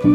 Good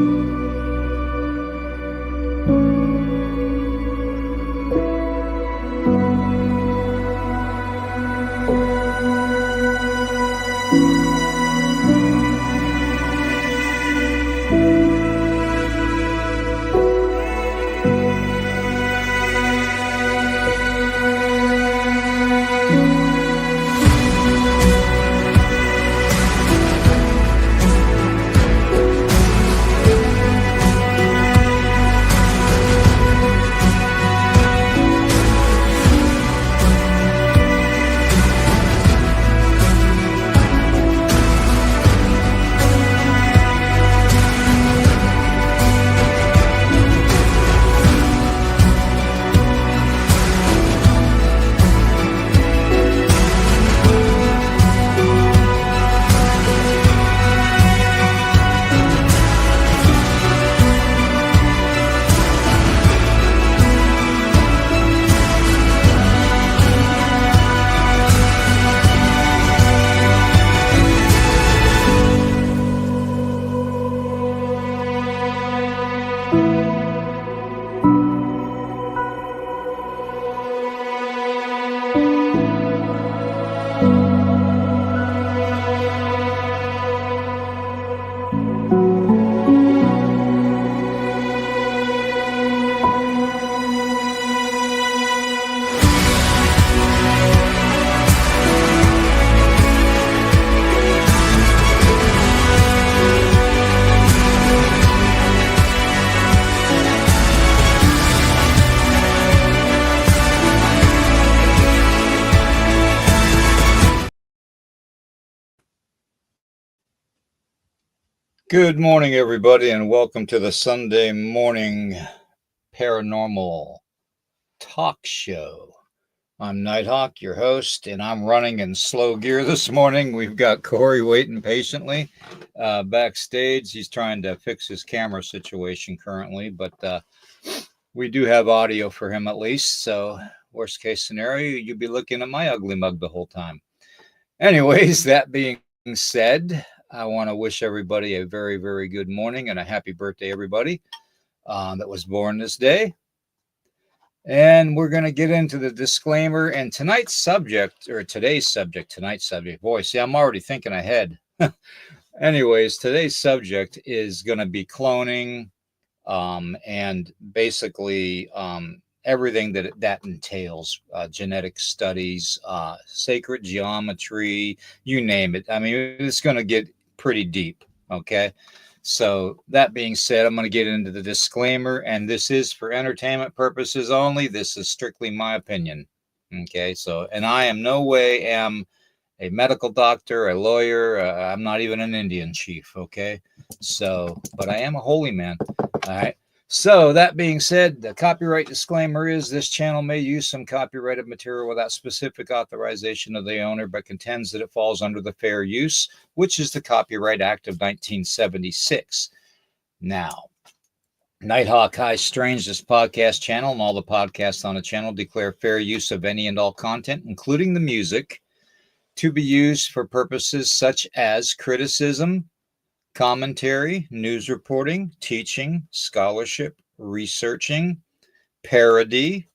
morning, everybody, and welcome to the Sunday Morning Paranormal Talk Show. I'm Nighthawk, your host, and I'm running in slow gear this morning. We've got Corey waiting patiently backstage. He's trying to fix his camera situation currently, but we do have audio for him at least. So, worst case scenario, you'll be looking at my ugly mug the whole time. Anyways, that being said, I want to wish everybody a very, very good morning and a happy birthday, everybody that was born this day. And we're going to get into the disclaimer and tonight's subject. Boy, see, I'm already thinking ahead. Anyways, today's subject is going to be cloning and basically everything that entails, genetic studies, sacred geometry, you name it. I mean, it's going to get pretty deep. Okay. So that being said, I'm going to get into the disclaimer, and this is for entertainment purposes only. This is strictly my opinion. Okay. So, and I am no way am a medical doctor, a lawyer. I'm not even an Indian chief. Okay. So, but I am a holy man. All right. So that being said, the copyright disclaimer is this channel may use some copyrighted material without specific authorization of the owner, but contends that it falls under the Fair Use, which is the Copyright Act of 1976. Now, Nighthawk High Strange, this podcast channel and all the podcasts on the channel declare fair use of any and all content, including the music, to be used for purposes such as criticism, commentary, news reporting, teaching, scholarship, researching, parody,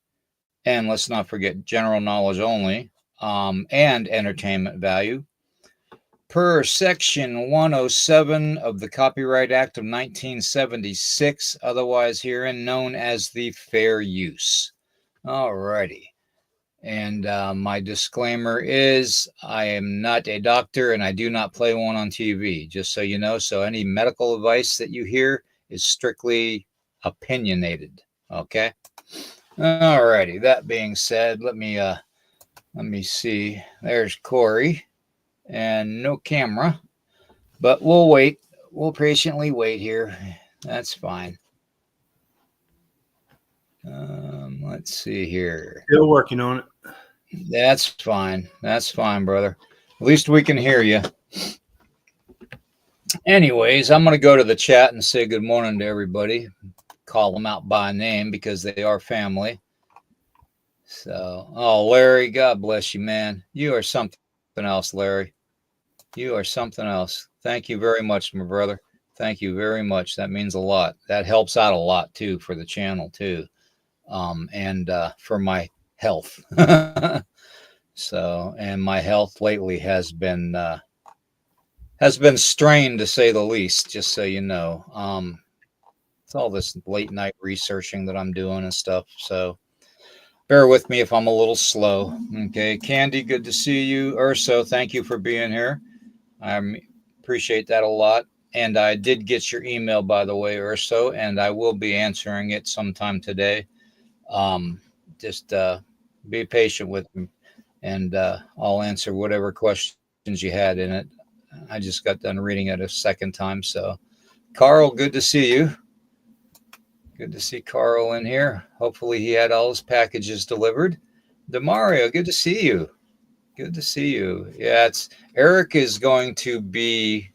and let's not forget general knowledge only, and entertainment value. Per Section 107 of the Copyright Act of 1976, otherwise herein known as the Fair Use. All righty. And my disclaimer is I am not a doctor and I do not play one on TV, just so you know. So any medical advice that you hear is strictly opinionated. Okay. All righty. That being said, let me see. There's Corey and no camera, but we'll wait. We'll patiently wait here. That's fine. Let's see here. Still working on it. That's fine. That's fine, brother. At least we can hear you. Anyways, I'm going to go to the chat and say good morning to everybody. Call them out by name because they are family. So, oh, Larry, God bless you, man. You are something else, Larry. You are something else. Thank you very much, my brother. Thank you very much. That means a lot. That helps out a lot too for the channel too, and for my health. So, and my health lately has been strained to say the least. Just so you know, it's all this late night researching that I'm doing and stuff. So bear with me if I'm a little slow. Okay, Candy, good to see you. Urso, thank you for being here. I appreciate that a lot. And I did get your email, by the way, Urso, and I will be answering it sometime today. Just be patient with me, and I'll answer whatever questions you had in it. I just got done reading it a second time. So, Carl, good to see you. Good to see Carl in here. Hopefully, he had all his packages delivered. Demario, good to see you. Good to see you. Yeah, it's Eric is going to be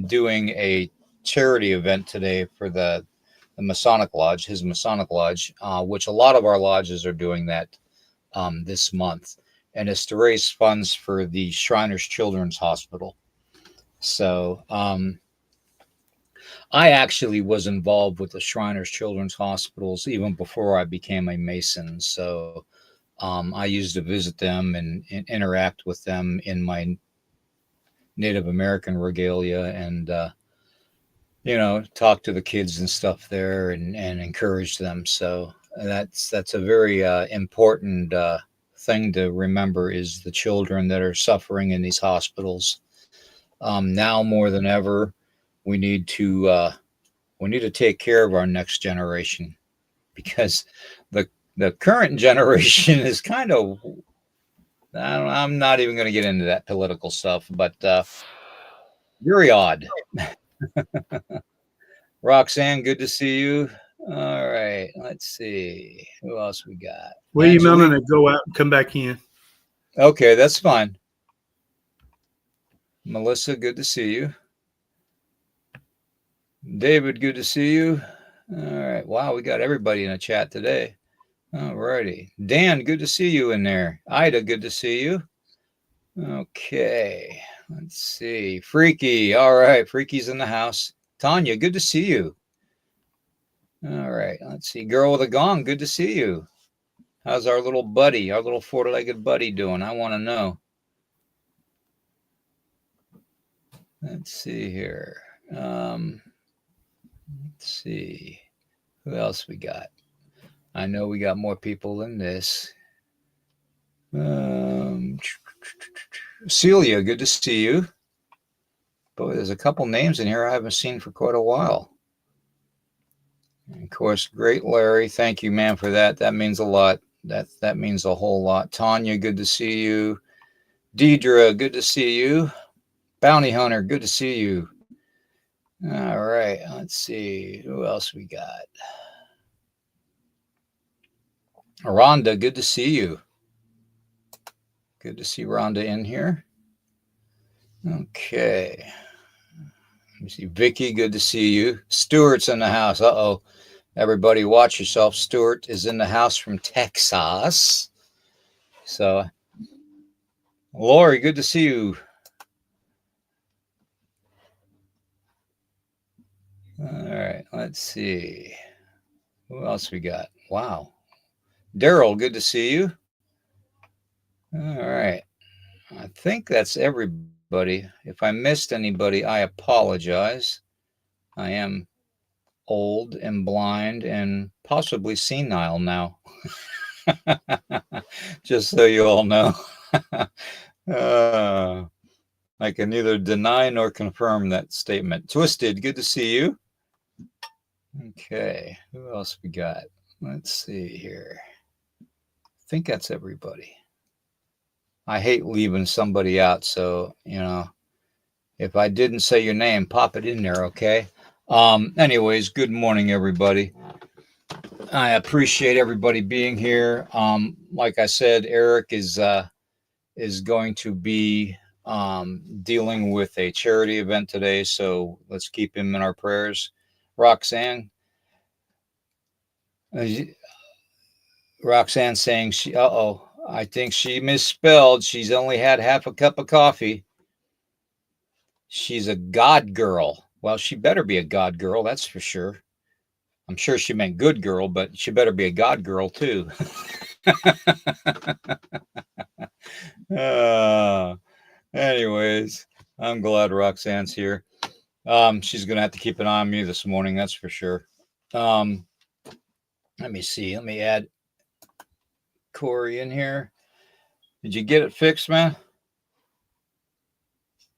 doing a charity event today for the Masonic Lodge, his Masonic Lodge, which a lot of our lodges are doing that this month, and it's to raise funds for the Shriners Children's Hospital. So I actually was involved with the Shriners Children's Hospitals even before I became a Mason. So I used to visit them and interact with them in my Native American regalia, and talk to the kids and stuff there, and encourage them. So that's a very important thing to remember, is the children that are suffering in these hospitals. Now more than ever, we need to take care of our next generation, because the current generation is kind of, I'm not even going to get into that political stuff, but very odd. Roxanne, good to see you. All right, let's see who else we got. William, I'm going to go out and come back in. Okay, that's fine. Melissa, good to see you. David, good to see you. All right, wow, we got everybody in the chat today. All righty. Dan, good to see you in there. Ida, good to see you. Okay, let's see. Freaky, all right, Freaky's in the house. Tanya, good to see you. All right, let's see. Girl with a gong, good to see you. How's our little buddy, our little four-legged buddy doing? I want to know. Let's see here. Let's see. Who else we got? I know we got more people than this. Celia, good to see you. Boy, there's a couple names in here I haven't seen for quite a while. And of course, great Larry. Thank you, man, for that. That means a lot. That means a whole lot. Tanya, good to see you. Deidre, good to see you. Bounty Hunter, good to see you. All right, let's see. Who else we got? Rhonda, good to see you. Good to see Rhonda in here. Okay. Let me see. Vicky, good to see you. Stuart's in the house. Uh-oh. Everybody watch yourself. Stuart is in the house from Texas. So, Lori, good to see you. All right, let's see. Who else we got? Wow. Daryl, good to see you. All right. I think that's everybody. If I missed anybody, I apologize. I am old and blind and possibly senile now. Just so you all know. I can neither deny nor confirm that statement. Twisted, good to see you. Okay, who else we got? Let's see here. I think that's everybody. I hate leaving somebody out, so, if I didn't say your name, pop it in there, okay? Anyways, good morning, everybody. I appreciate everybody being here. Like I said, Eric is going to be dealing with a charity event today, so let's keep him in our prayers. Roxanne saying I think she misspelled. She's only had half a cup of coffee. She's a God girl. Well, she better be a God girl, that's for sure. I'm sure she meant good girl, but she better be a God girl too. uh, anyways, I'm glad Roxanne's here. She's gonna have to keep an eye on me this morning, that's for sure. Let me see. Let me add Corey in here. Did you get it fixed, man?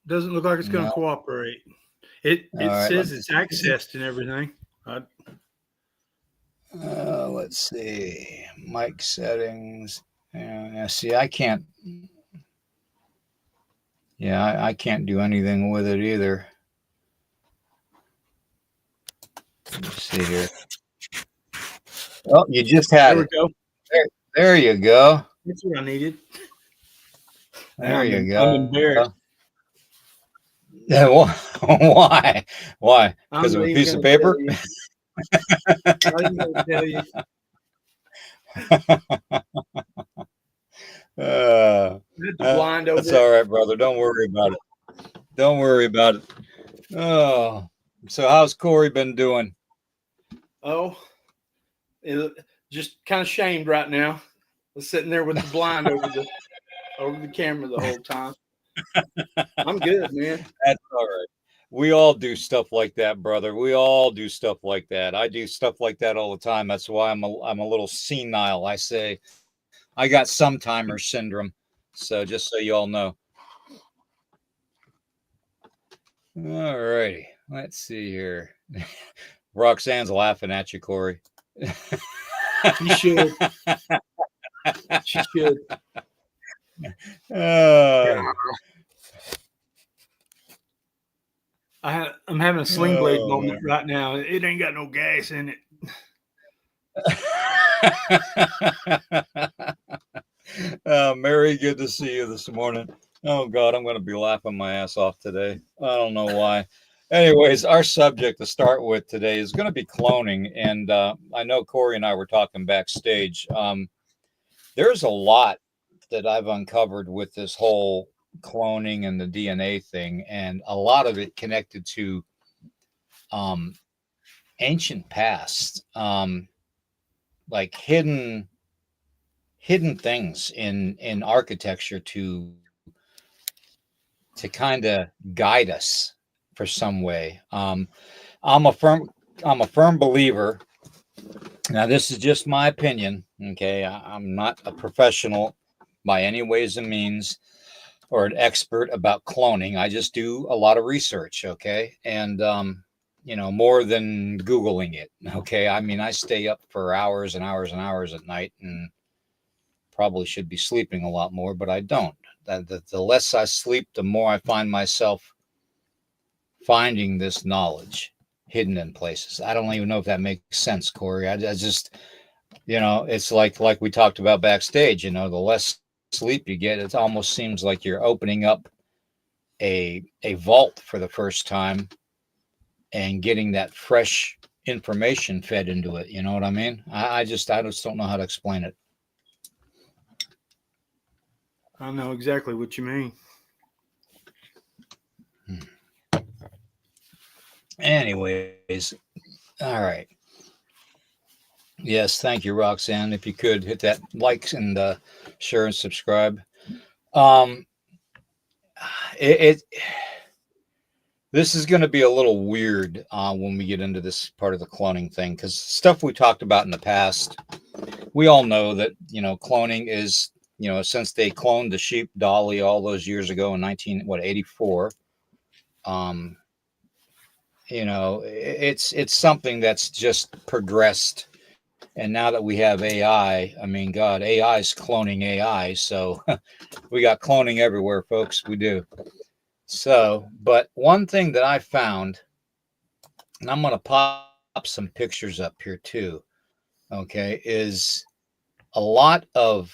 Doesn't look like it's going to cooperate. It right, says it's accessed and everything. Let's see. Mic settings. Yeah, see, I can't. Yeah, I can't do anything with it either. Let's see here. Oh, you just had it. There we go. There you go. That's what I needed. There you go. I'm embarrassed. Yeah, why? Why? Because of a piece of paper? I'm going to tell you. That's all right, brother. Don't worry about it. Don't worry about it. Oh, so how's Corey been doing? Oh, just kind of shamed right now. I was sitting there with the blind over the camera the whole time. I'm good, man. That's all right. We all do stuff like that, brother. We all do stuff like that. I do stuff like that all the time. That's why I'm a little senile. I say I got sometime syndrome. So just so you all know. All righty. Let's see here. Roxanne's laughing at you, Corey. You should. She should. I'm having a sling blade moment right now. It ain't got no gas in it. Mary, good to see you this morning. Oh God, I'm going to be laughing my ass off today. I don't know why. Anyways, our subject to start with today is going to be cloning, and I know Corey and I were talking backstage. There's a lot that I've uncovered with this whole cloning and the DNA thing, and a lot of it connected to ancient past, like hidden things in architecture to kind of guide us for some way. I'm a firm believer. Now, this is just my opinion. Okay, I'm not a professional by any ways and means, or an expert about cloning. I just do a lot of research. Okay, and more than Googling it. Okay, I mean, I stay up for hours and hours and hours at night, and probably should be sleeping a lot more, but I don't. The less I sleep, the more I find myself finding this knowledge hidden in places. I don't even know if that makes sense, Corey. I just, it's like we talked about backstage. The less sleep you get, it almost seems like you're opening up a vault for the first time and getting that fresh information fed into it. You know what I mean? I just don't know how to explain it. I know exactly what you mean. Anyways, all right. Yes, thank you, Roxanne. If you could hit that like and share and subscribe. This is going to be a little weird when we get into this part of the cloning thing, because stuff we talked about in the past, we all know that cloning is since they cloned the sheep Dolly all those years ago in 1984. It's something that's just progressed. And now that we have AI, I mean, God, AI is cloning AI. So we got cloning everywhere, folks. We do. So, but one thing that I found, and I'm going to pop some pictures up here too, okay, is a lot of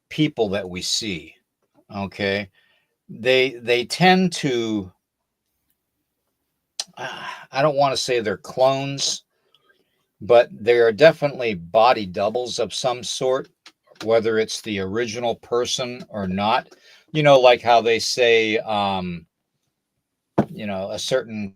people that we see, okay, they tend to, I don't want to say they're clones, but they are definitely body doubles of some sort, whether it's the original person or not. Like how they say a certain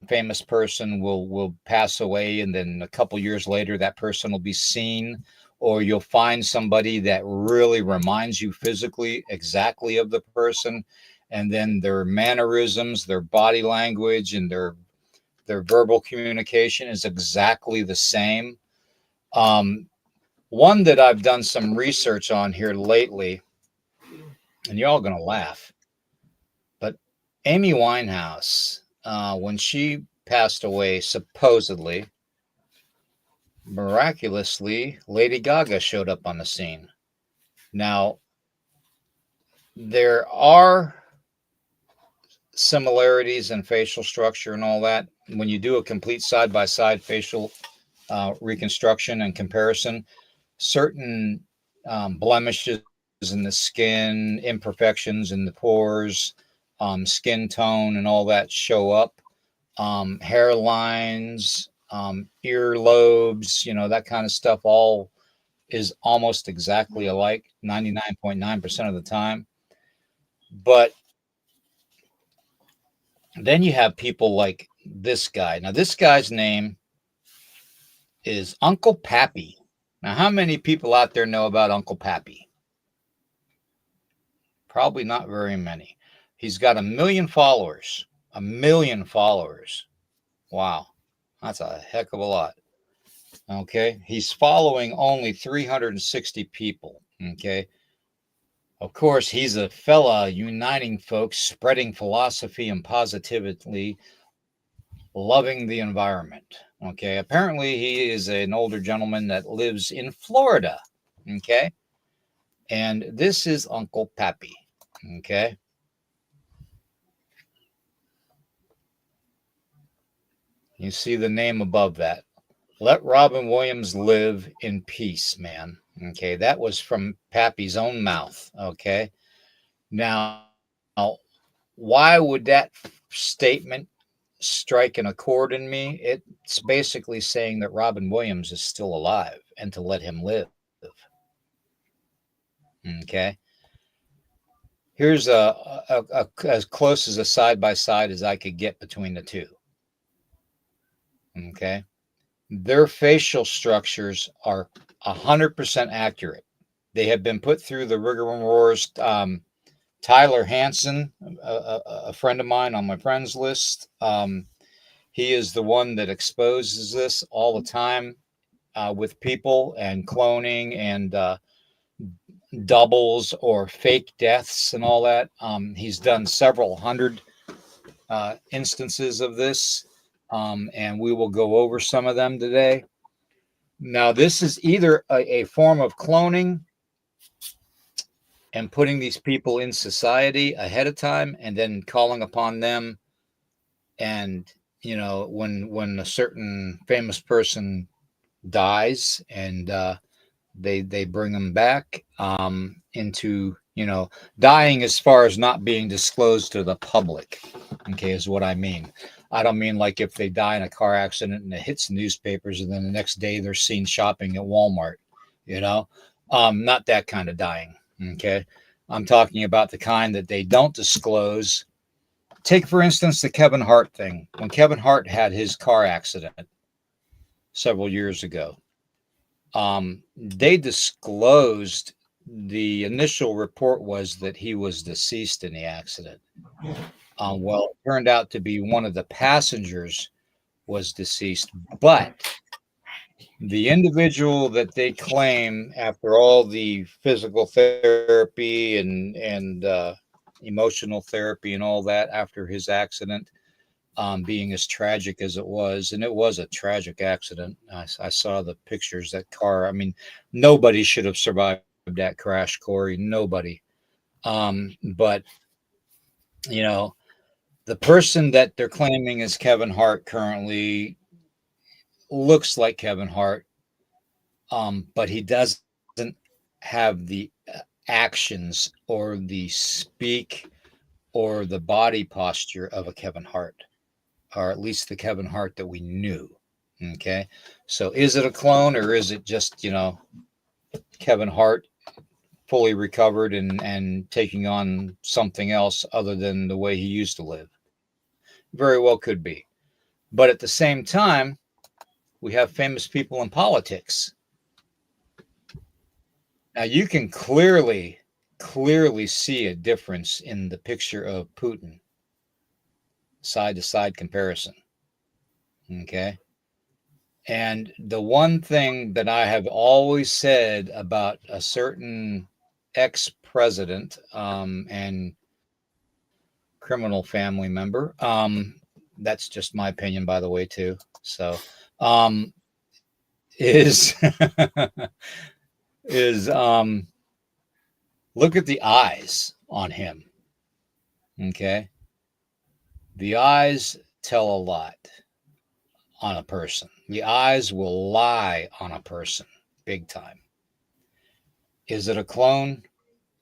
famous person will pass away, and then a couple years later that person will be seen, or you'll find somebody that really reminds you physically exactly of the person, and then their mannerisms, their body language, and their verbal communication is exactly the same. um, One that I've done some research on here lately, and you're all going to laugh, but Amy Winehouse, when she passed away, supposedly, miraculously, Lady Gaga showed up on the scene. Now, there are similarities in facial structure and all that. When you do a complete side by side facial reconstruction and comparison, certain blemishes in the skin, imperfections in the pores, skin tone, and all that show up. Hairlines, earlobes, that kind of stuff all is almost exactly alike 99.9% of the time. But then you have people like this guy. Now, this guy's name is Uncle Pappy. Now, how many people out there know about Uncle Pappy? Probably not very many. He's got 1 million followers. 1 million followers. Wow. That's a heck of a lot. Okay. He's following only 360 people. Okay. Of course, he's a fella uniting folks, spreading philosophy and positively, loving the environment. Okay. Apparently, he is an older gentleman that lives in Florida. Okay. And this is Uncle Pappy. Okay. You see the name above that. Let Robin Williams live in peace, man. Okay. That was from Pappy's own mouth. Okay. Now, why would that statement strike an accord in me? It's basically saying that Robin Williams is still alive and to let him live. Okay. Here's as close as a side by side as I could get between the two. Okay. Their facial structures are 100% accurate. They have been put through the rigmaroles. Tyler Hansen, a friend of mine on my friends list, he is the one that exposes this all the time with people and cloning and doubles or fake deaths and all that. He's done several hundred instances of this, and we will go over some of them today. Now, this is either a form of cloning and putting these people in society ahead of time and then calling upon them. And, when a certain famous person dies and they bring them back into, dying as far as not being disclosed to the public. Okay, is what I mean. I don't mean like if they die in a car accident and it hits the newspapers and then the next day they're seen shopping at Walmart, not that kind of dying. Okay, I'm talking about the kind that they don't disclose. Take, for instance, the Kevin Hart thing. When Kevin Hart had his car accident several years ago, they disclosed, the initial report was that he was deceased in the accident. Well, it turned out to be one of the passengers was deceased, but the individual that they claim, after all the physical therapy and emotional therapy and all that after his accident, being as tragic as it was, and it was a tragic accident. I saw the pictures. That car, I mean, nobody should have survived that crash, Corey. Nobody. But the person that they're claiming is Kevin Hart currently looks like Kevin Hart, but he doesn't have the actions or the speak or the body posture of a Kevin Hart, or at least the Kevin Hart that we knew. Okay. So is it a clone, or is it just, Kevin Hart fully recovered and taking on something else other than the way he used to live? Very well could be. But at the same time, we have famous people in politics. Now you can clearly see a difference in the picture of Putin, side to side comparison. Okay. And the one thing that I have always said about a certain ex-president and criminal family member, that's just my opinion, by the way, too. So, is is look at the eyes on him. Okay, the eyes tell a lot on a person. The eyes will lie on a person, big time. Is it a clone?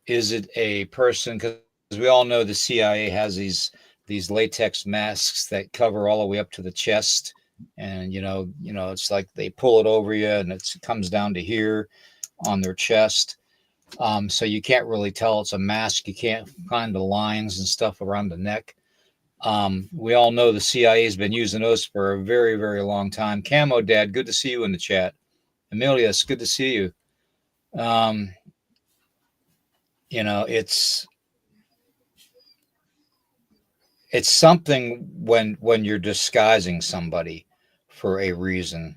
Is it a person? Because we all know the CIA has these latex masks that cover all the way up to the chest, and it's like they pull it over you, and it comes down to here on their chest. So you can't really tell it's a mask. You can't find the lines and stuff around the neck. We all know the CIA has been using those for a very, very long time. Camo Dad, good to see you in the chat. Amelia, it's good to see you. It's something when you're disguising somebody for a reason.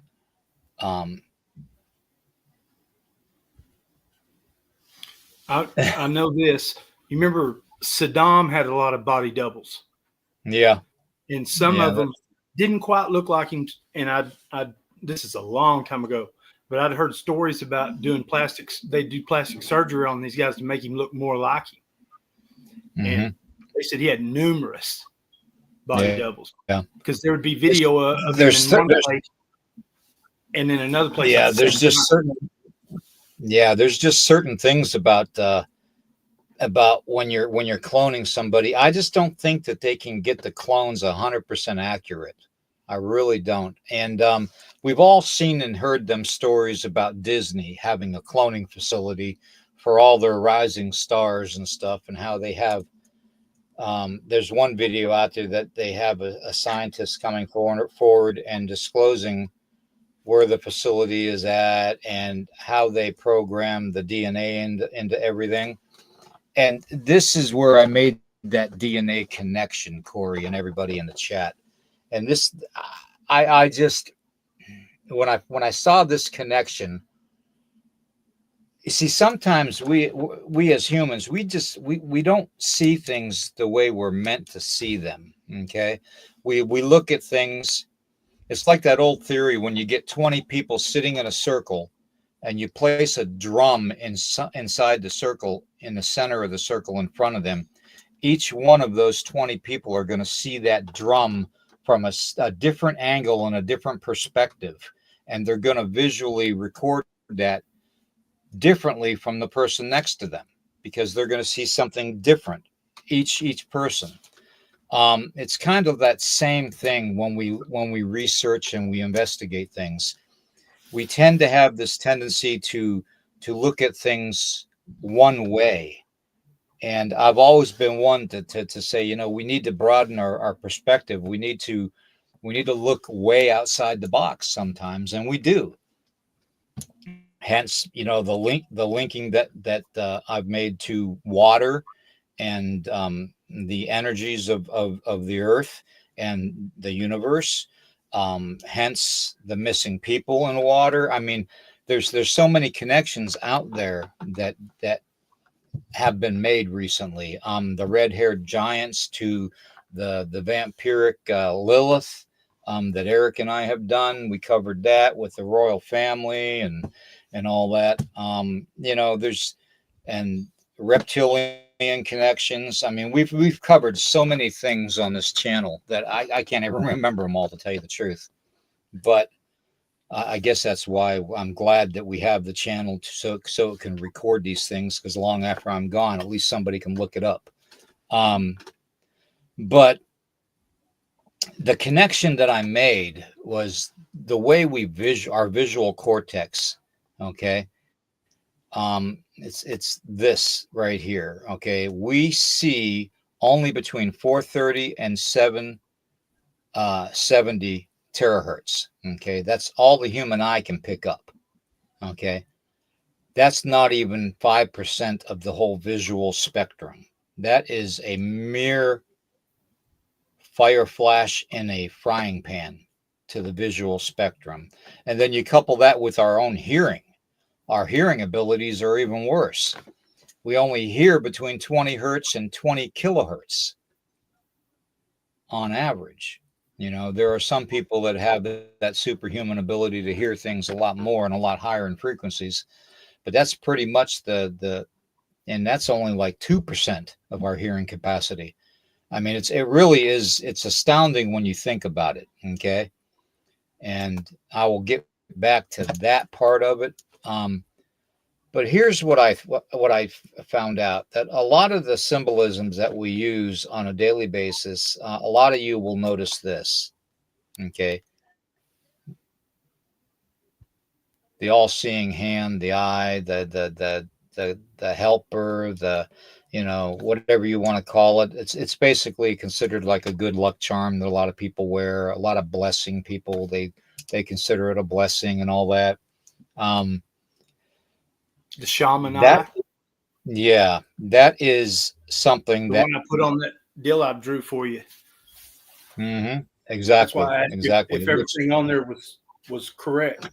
I know this. You remember Saddam had a lot of body doubles. Yeah. And some of them didn't quite look like him. And I this is a long time ago, but I'd heard stories about doing plastics. They do plastic surgery on these guys to make him look more like him. Mm-hmm. And they said he had numerous body doubles. Yeah. Because there would be video of him in one place and then another place. Yeah, there's just certain things about when you're cloning somebody. I just don't think that they can get the clones 100% accurate. I really don't. And we've all seen and heard them stories about Disney having a cloning facility for all their rising stars and stuff, and how they have there's one video out there that they have a scientist coming forward and disclosing where the facility is at and how they program the DNA into everything. And this is where I made that DNA connection, Corey, and everybody in the chat. And this, I just, when I saw this connection, you see, sometimes we as humans, we don't see things the way we're meant to see them. Okay, we look at things. It's like that old theory when you get 20 people sitting in a circle, and you place a drum inside the circle, in the center of the circle in front of them. Each one of those 20 people are going to see that drum from a different angle and a different perspective, and they're going to visually record that differently from the person next to them, because they're going to see something different, each person. It's kind of that same thing when we research and we investigate things. We tend to have this tendency to look at things one way. And I've always been one to say, we need to broaden our perspective. We need to look way outside the box sometimes, and we do. Hence, the linking that I've made to water and the energies of the earth and the universe. Hence the missing people in water. I mean, there's so many connections out there that have been made recently. The red-haired giants to the vampiric Lilith that Eric and I have done. We covered that with the royal family and all that. There's and reptilian connections. I mean, we've covered so many things on this channel that I can't even remember them all, to tell you the truth. But I guess that's why I'm glad that we have the channel so it can record these things, because long after I'm gone, at least somebody can look it up. But the connection that I made was the way our visual cortex. Okay. It's this right here. Okay. We see only between 4:30 and 7 70 terahertz. Okay, that's all the human eye can pick up. Okay, that's not even 5% of the whole visual spectrum. That is a mere fire flash in a frying pan to the visual spectrum. And then you couple that with our own hearing. Our hearing abilities are even worse. We only hear between 20 hertz and 20 kilohertz on average. You know, there are some people that have that superhuman ability to hear things a lot more and a lot higher in frequencies, but that's pretty much and that's only like 2% of our hearing capacity. I mean, it really is, it's astounding when you think about it. Okay. And I will get back to that part of it. But here's what I found out, that a lot of the symbolisms that we use on a daily basis, a lot of you will notice this. Okay. The all-seeing hand, the eye, the helper, whatever you want to call it. It's basically considered like a good luck charm that a lot of people wear. A lot of blessing people, they consider it a blessing and all that. The shaman That eye. Yeah, that is something The that. one I put on that deal I drew for you. That's Exactly, why I asked exactly. if everything on there was correct.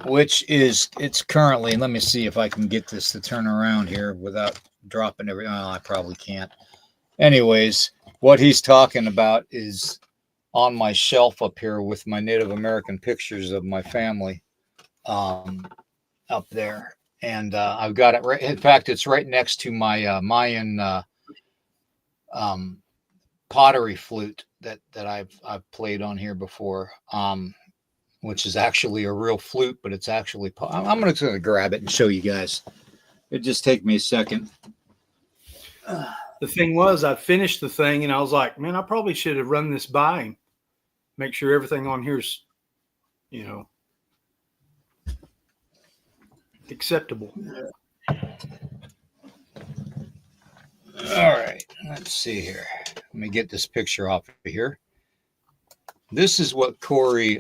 It's currently. Let me see if I can get this to turn around here without dropping every. Oh, I probably can't. Anyways, what he's talking about is on my shelf up here with my Native American pictures of my family, up there, and I've got it right. In fact, it's right next to my Mayan pottery flute that I've played on here before, which is actually a real flute, but it's actually. I'm going to grab it and show you guys. It just take me a second. The thing was, I finished the thing and I was like, man, I probably should have run this by and make sure everything on here's, acceptable. All right, let's see here. Let me get this picture off of here. This is what Corey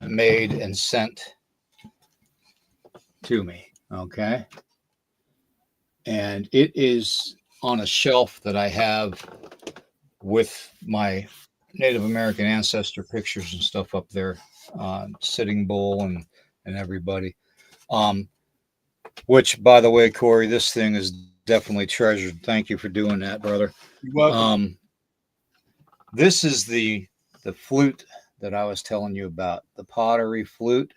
made and sent to me. Okay. And it is on a shelf that I have with my Native American ancestor pictures and stuff up there, Sitting Bull and everybody. Which, by the way, Corey, this thing is definitely treasured. Thank you for doing that, brother. You're welcome. This is the flute that I was telling you about, the pottery flute.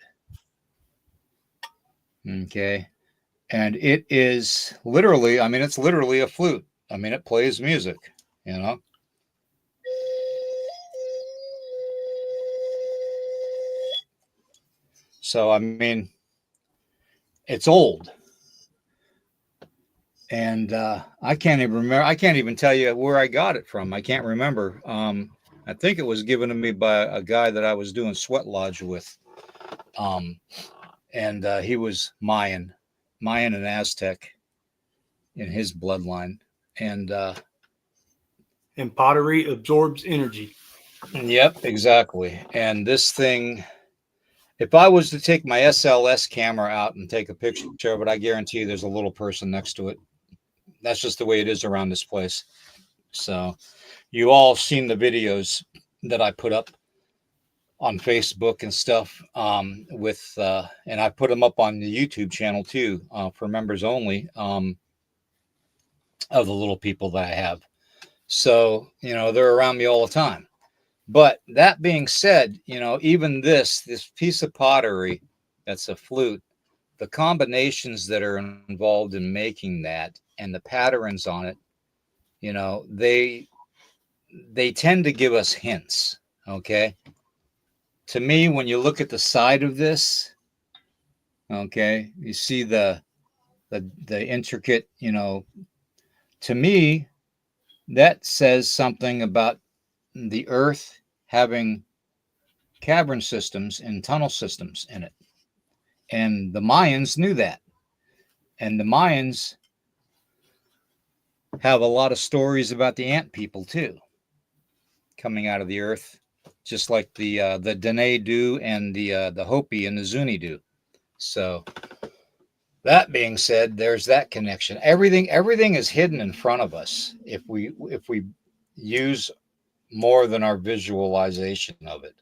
Okay. And it is literally, I mean, it's literally a flute. I mean, it plays music, you know. So, I mean, it's old. And I can't even remember. I can't even tell you where I got it from. I can't remember. I think it was given to me by a guy that I was doing sweat lodge with. And he was Mayan and Aztec in his bloodline. And pottery absorbs energy. Yep, exactly. And this thing, if I was to take my SLS camera out and take a picture of it, I guarantee you there's a little person next to it. That's just the way it is around this place. So you all seen the videos that I put up on Facebook and stuff, and I put them up on the YouTube channel too, for members only, of the little people that I have. So, they're around me all the time. But that being said, even this piece of pottery, that's a flute, the combinations that are involved in making that and the patterns on it, they tend to give us hints. Okay. To me, when you look at the side of this, okay, you see the intricate, to me, that says something about the earth having cavern systems and tunnel systems in it. And the Mayans knew that. And the Mayans have a lot of stories about the ant people too. coming out of the earth, just like the Dene do and the Hopi and the Zuni do. So that being said, there's that connection. Everything is hidden in front of us if we use more than our visualization of it.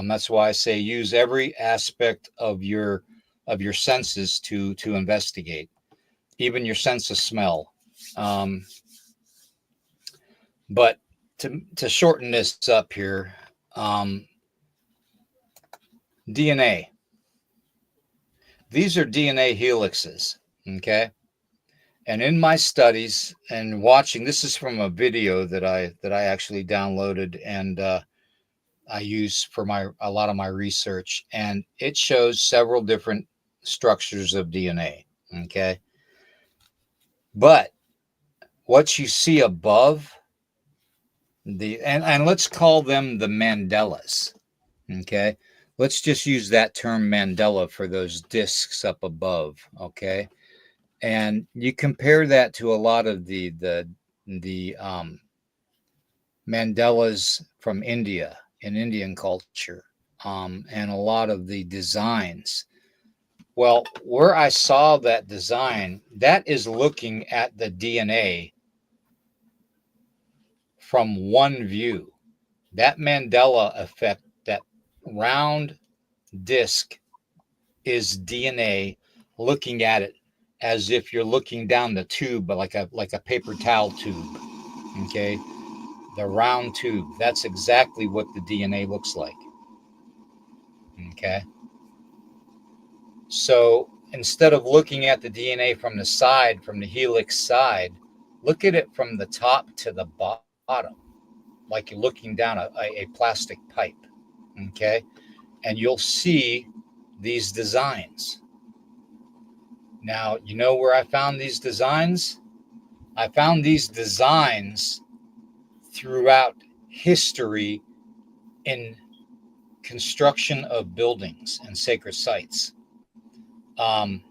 That's why I say use every aspect of your senses to investigate, even your sense of smell. Um, but to shorten this up here, DNA. These are DNA helixes. Okay. And in my studies and watching, this is from a video that I actually downloaded and I use for a lot of my research, and it shows several different structures of DNA. Okay, but what you see above and let's call them the Mandelas. Okay, let's just use that term Mandela for those discs up above. Okay, and you compare that to a lot of the Mandelas from India in Indian culture, and a lot of the designs. Well, where I saw that design, that is looking at the DNA from one view. That Mandela effect, that round disc, is DNA looking at it as if you're looking down the tube, but like a paper towel tube. Okay, the round tube. That's exactly what the DNA looks like. Okay. So instead of looking at the DNA from the side, from the helix side, look at it from the top to the bottom, like you're looking down a plastic pipe. Okay. And you'll see these designs. Now, you know where I found these designs? I found these designs throughout history in construction of buildings and sacred sites. Um,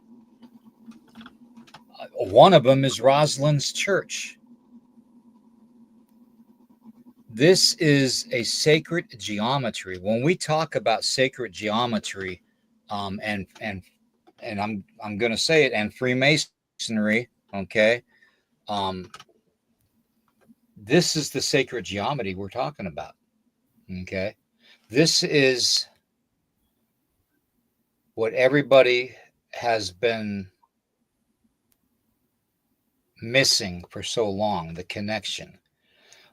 One of them is Rosalind's church. This is a sacred geometry. When we talk about sacred geometry, and I'm going to say it, and Freemasonry, okay, um, this is the sacred geometry we're talking about. Okay, this is what everybody has been missing for so long, the connection.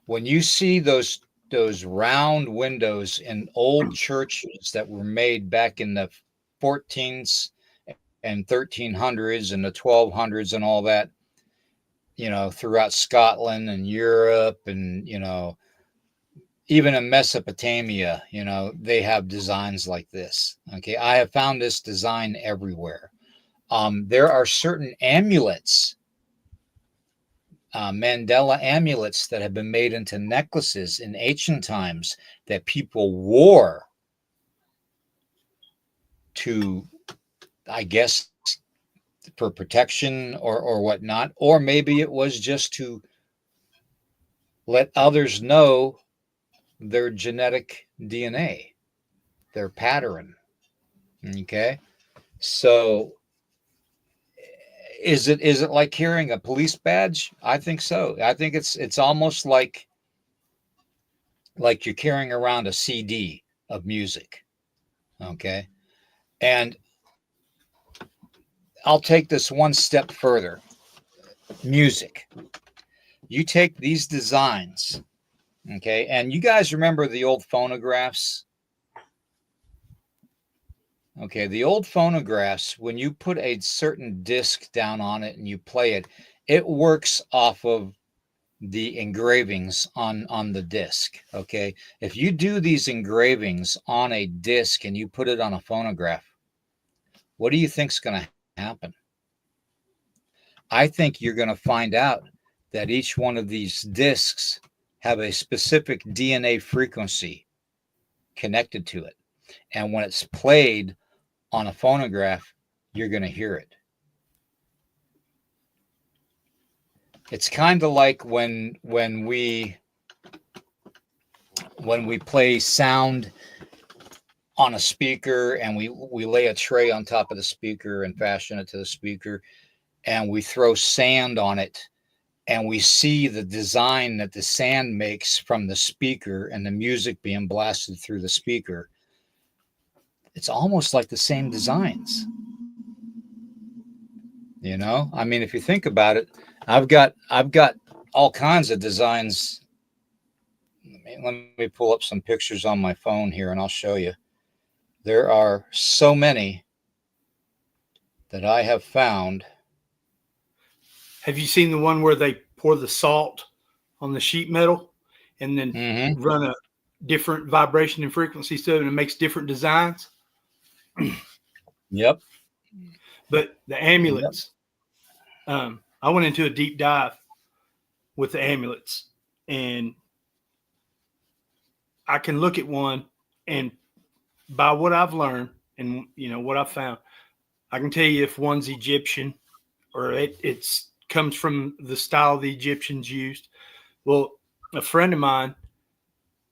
When you see those round windows in old churches that were made back in the 14s and 1300s and the 1200s and all that, throughout Scotland and Europe and, even in Mesopotamia, they have designs like this. Okay. I have found this design everywhere. There are certain amulets, Mandela amulets that have been made into necklaces in ancient times that people wore to, I guess, for protection or whatnot, or maybe it was just to let others know their genetic DNA, their pattern. Okay, so is it like carrying a police badge? I think so. I think it's almost like you're carrying around a CD of music. Okay, and I'll take this one step further. Music. You take these designs, okay, and you guys remember the old phonographs? Okay, the old phonographs, when you put a certain disc down on it and you play it, it works off of the engravings on the disc. Okay, if you do these engravings on a disc and you put it on a phonograph, what do you think's going to happen? I think you're going to find out that each one of these discs have a specific DNA frequency connected to it. And when it's played on a phonograph, you're going to hear it. It's kind of like when we when we play sound on a speaker and we lay a tray on top of the speaker and fashion it to the speaker, and we throw sand on it, and we see the design that the sand makes from the speaker and the music being blasted through the speaker, it's almost like the same designs. You know, I mean, if you think about it, I've got all kinds of designs. Let me pull up some pictures on my phone here and I'll show you. There are so many that I have found. Have you seen the one where they pour the salt on the sheet metal and then run a different vibration and frequency to it, and it makes different designs? Yep. But the amulets, I went into a deep dive with the amulets, and I can look at one, and by what I've learned and what I've found, I can tell you if one's Egyptian or it's comes from the style the Egyptians used. Well, a friend of mine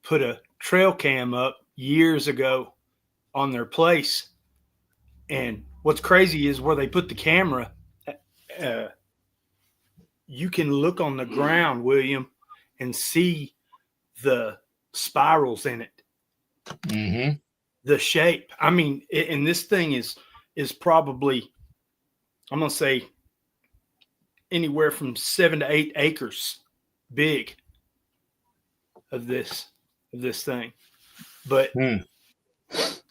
put a trail cam up years ago on their place, and what's crazy is where they put the camera, you can look on the ground, William, and see the spirals in it. The shape. I mean, and this thing is probably, I'm gonna say, anywhere from 7 to 8 acres big of this thing. But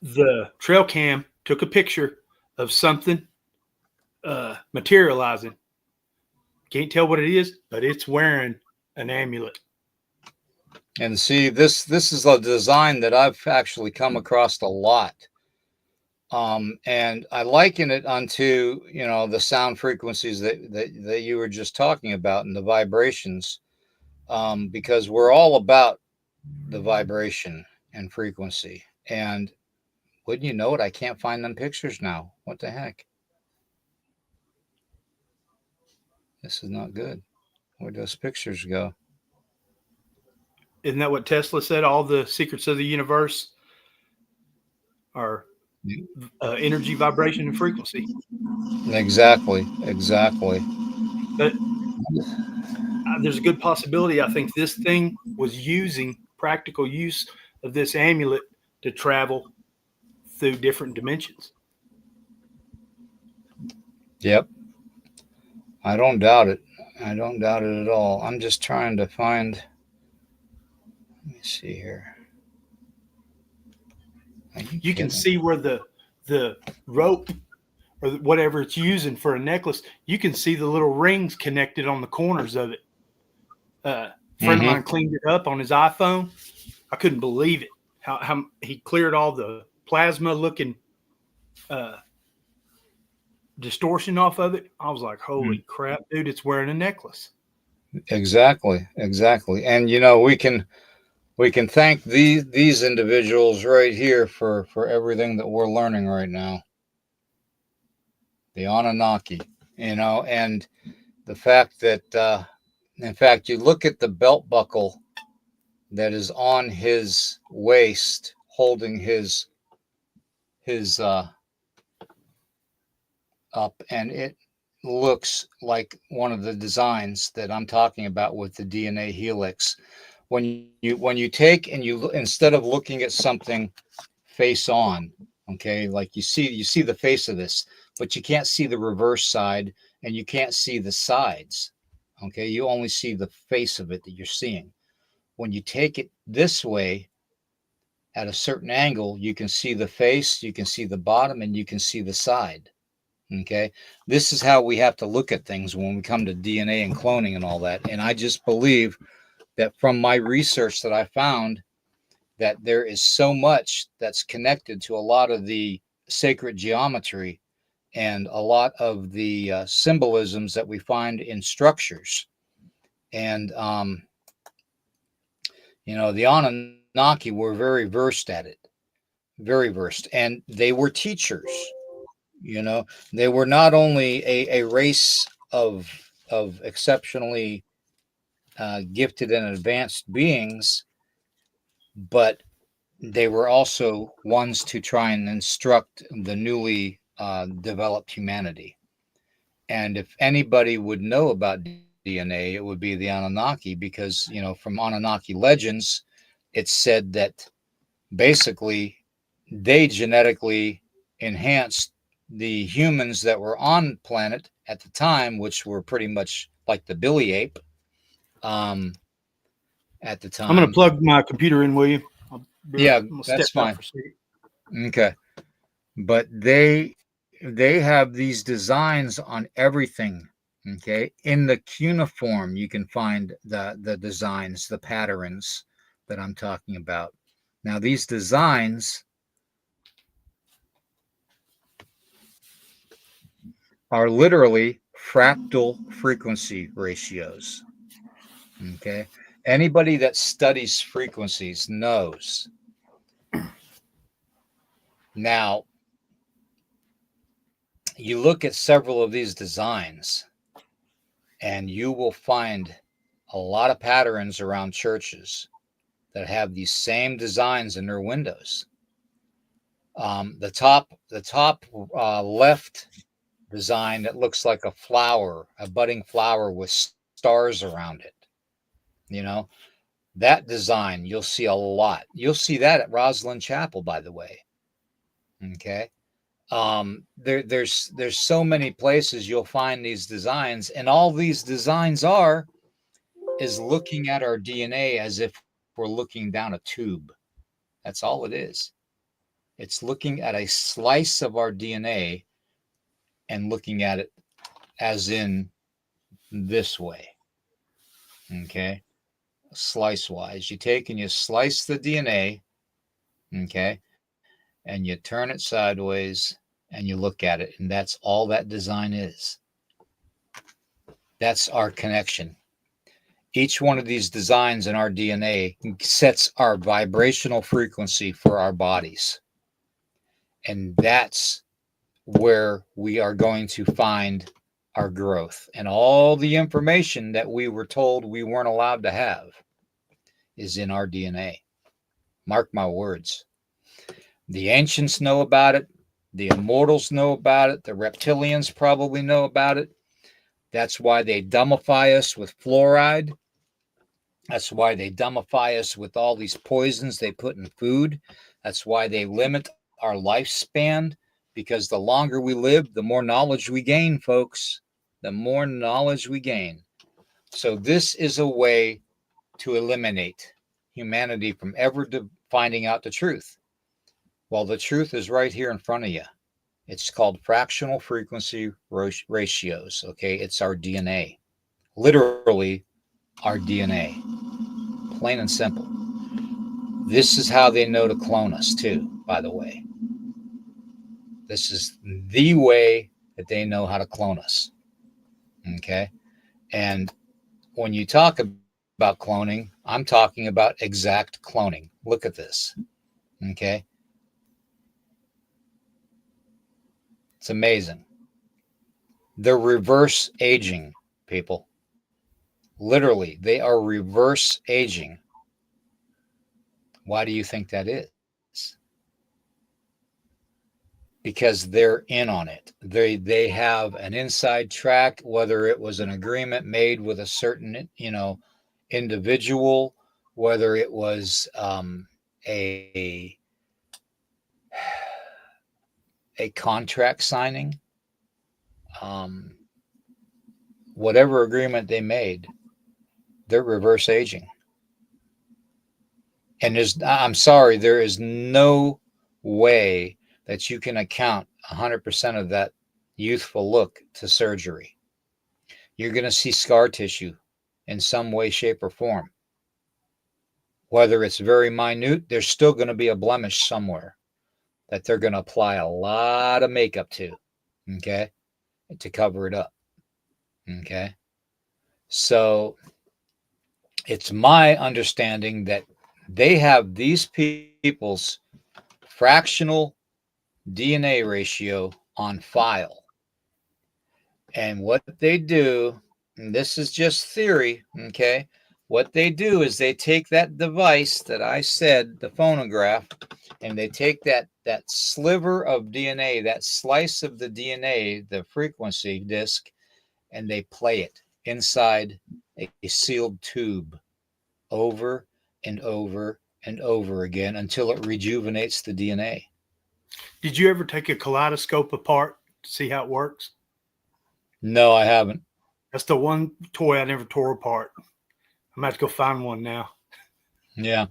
the trail cam took a picture of something materializing. Can't tell what it is, but it's wearing an amulet. And see, this is a design that I've actually come across a lot. And I liken it unto, the sound frequencies that you were just talking about and the vibrations, because we're all about the vibration and frequency. And wouldn't you know it, I can't find them pictures now. What the heck? This is not good. Where'd those pictures go? Isn't that what Tesla said? All the secrets of the universe are energy, vibration, and frequency. Exactly. But there's a good possibility. I think this thing was using practical use of this amulet to travel through different dimensions. Yep. I don't doubt it. I don't doubt it at all. I'm just trying to find. Let me see here. You can see where the rope or whatever it's using for a necklace, you can see the little rings connected on the corners of it. A friend of mine cleaned it up on his iPhone. I couldn't believe it. How he cleared all the plasma looking distortion off of it. I was like, holy crap, dude, it's wearing a necklace. Exactly. And we can thank these individuals right here for everything that we're learning right now. The Anunnaki, and the fact that in fact, you look at the belt buckle that is on his waist holding his up, and it looks like one of the designs that I'm talking about with the DNA helix. When you take and you, instead of looking at something face on, okay, like you see the face of this, but you can't see the reverse side and you can't see the sides. Okay, you only see the face of it that you're seeing. When you take it this way at a certain angle, you can see the face, you can see the bottom, and you can see the side. Okay, this is how we have to look at things when we come to DNA and cloning and all that. And I just believe that from my research that I found, that there is so much that's connected to a lot of the sacred geometry and a lot of the symbolisms that we find in structures. And, the Anunnaki were very versed at it, very versed. And they were teachers. They were not only a race of exceptionally gifted and advanced beings, but they were also ones to try and instruct the newly developed humanity. And if anybody would know about DNA, it would be the Anunnaki, because, from Anunnaki legends, it's said that basically they genetically enhanced the humans that were on planet at the time, which were pretty much like the Billy ape um, at the I'm going to time. plug my computer in, will you? Yeah, I'm going to step that's up fine. for a second. Okay. But they have these designs on everything. Okay. In the cuneiform, you can find the designs, the patterns that I'm talking about. Now, these designs are literally fractal frequency ratios. Okay. Anybody that studies frequencies knows. Now, you look at several of these designs, and you will find a lot of patterns around churches that have these same designs in their windows. The top left design that looks like a flower, a budding flower with stars around it. You know, that design you'll see a lot. You'll see that at Rosslyn Chapel, by the way. Okay. There's so many places you'll find these designs, and all these designs are is looking at our DNA as if we're looking down a tube. That's all it is. It's looking at a slice of our DNA and looking at it as in this way. Okay. Slice wise. You take and you slice the DNA. Okay. And you turn it sideways and you look at it. And that's all that design is. That's our connection. Each one of these designs in our DNA sets our vibrational frequency for our bodies. And that's where we are going to find our growth. And all the information that we were told we weren't allowed to have is in our DNA. Mark my words. The ancients know about it. The immortals know about it. The reptilians probably know about it. That's why they dumbify us with fluoride. That's why they dumbify us with all these poisons they put in food. That's why they limit our lifespan, because the longer we live, the more knowledge we gain, folks. The more knowledge we gain. So this is a way to eliminate humanity from ever finding out the truth. Well, the truth is right here in front of you. It's called fractional frequency ratios. Okay, it's our DNA. Literally, our DNA. Plain and simple. This is how they know to clone us, too, by the way. This is the way that they know how to clone us. Okay. And when you talk about cloning, I'm talking about exact cloning. Look at this. Okay. It's amazing. They're reverse aging, people. Literally, they are reverse aging. Why do you think that is? Because they're in on it. They have an inside track, whether it was an agreement made with a certain, individual, whether it was a contract signing, um, whatever agreement they made, they're reverse aging. And I'm sorry, there is no way that you can account 100% of that youthful look to surgery. You're going to see scar tissue in some way, shape, or form. Whether it's very minute, there's still going to be a blemish somewhere that they're going to apply a lot of makeup to, okay, to cover it up, okay? So it's my understanding that they have these people's fractional DNA ratio on file. And what they do, and this is just theory, okay? What they do is they take that device that I said, the phonograph, and they take that sliver of DNA, that slice of the DNA, the frequency disc, and they play it inside a sealed tube over and over and over again until it rejuvenates the DNA. Did you ever take a kaleidoscope apart to see how it works? No, I haven't. That's the one toy I never tore apart. I'm going to have to go find one now. Yeah.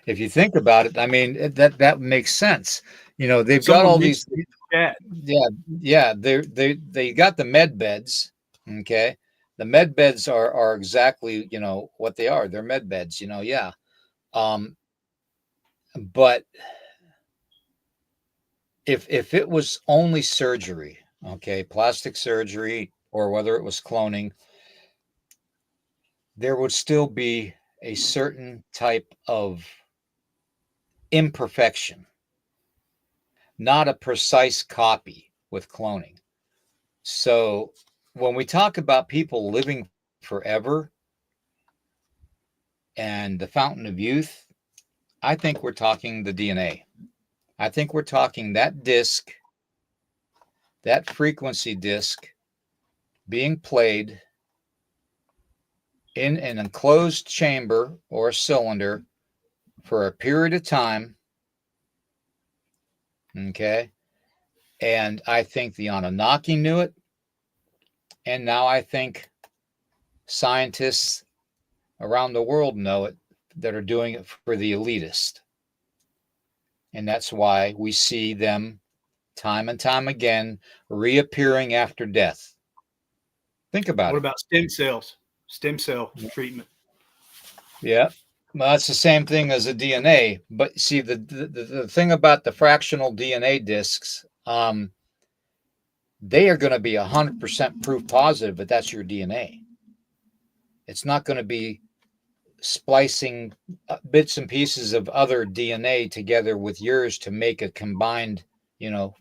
If you think about it, I mean, that makes sense. They've got Someone all mentioned these. it in the chat. Yeah. They got the med beds. Okay. The med beds are exactly, what they are. They're med beds, yeah. But if it was only surgery, okay, plastic surgery, or whether it was cloning, there would still be a certain type of imperfection, not a precise copy with cloning. So when we talk about people living forever and the fountain of youth, I think we're talking the DNA. I think we're talking that disc, that frequency disc being played in an enclosed chamber or cylinder for a period of time. Okay. And I think the Anunnaki knew it. And now I think scientists around the world know it that are doing it for the elitist. And that's why we see them time and time again reappearing after death. Think about What it. about stem cells? Stem cell treatment. Yeah. Well, that's the same thing as a DNA. But see, the thing about the fractional DNA discs, they are going to be 100% proof positive that that's your DNA. It's not going to be splicing bits and pieces of other DNA together with yours to make a combined,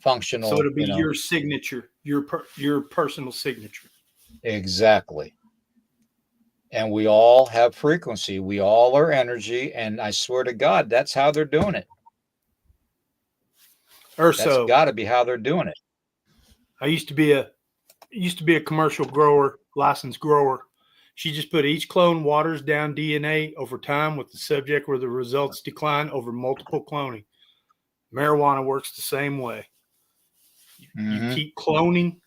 functional. So it'll be your signature, your personal signature. Exactly. And we all have frequency. We all are energy. And I swear to God, that's how they're doing it. That's got to be how they're doing it. I used to be a commercial grower, licensed grower. She just put each clone waters down DNA over time with the subject where the results decline over multiple cloning. Marijuana works the same way. You keep cloning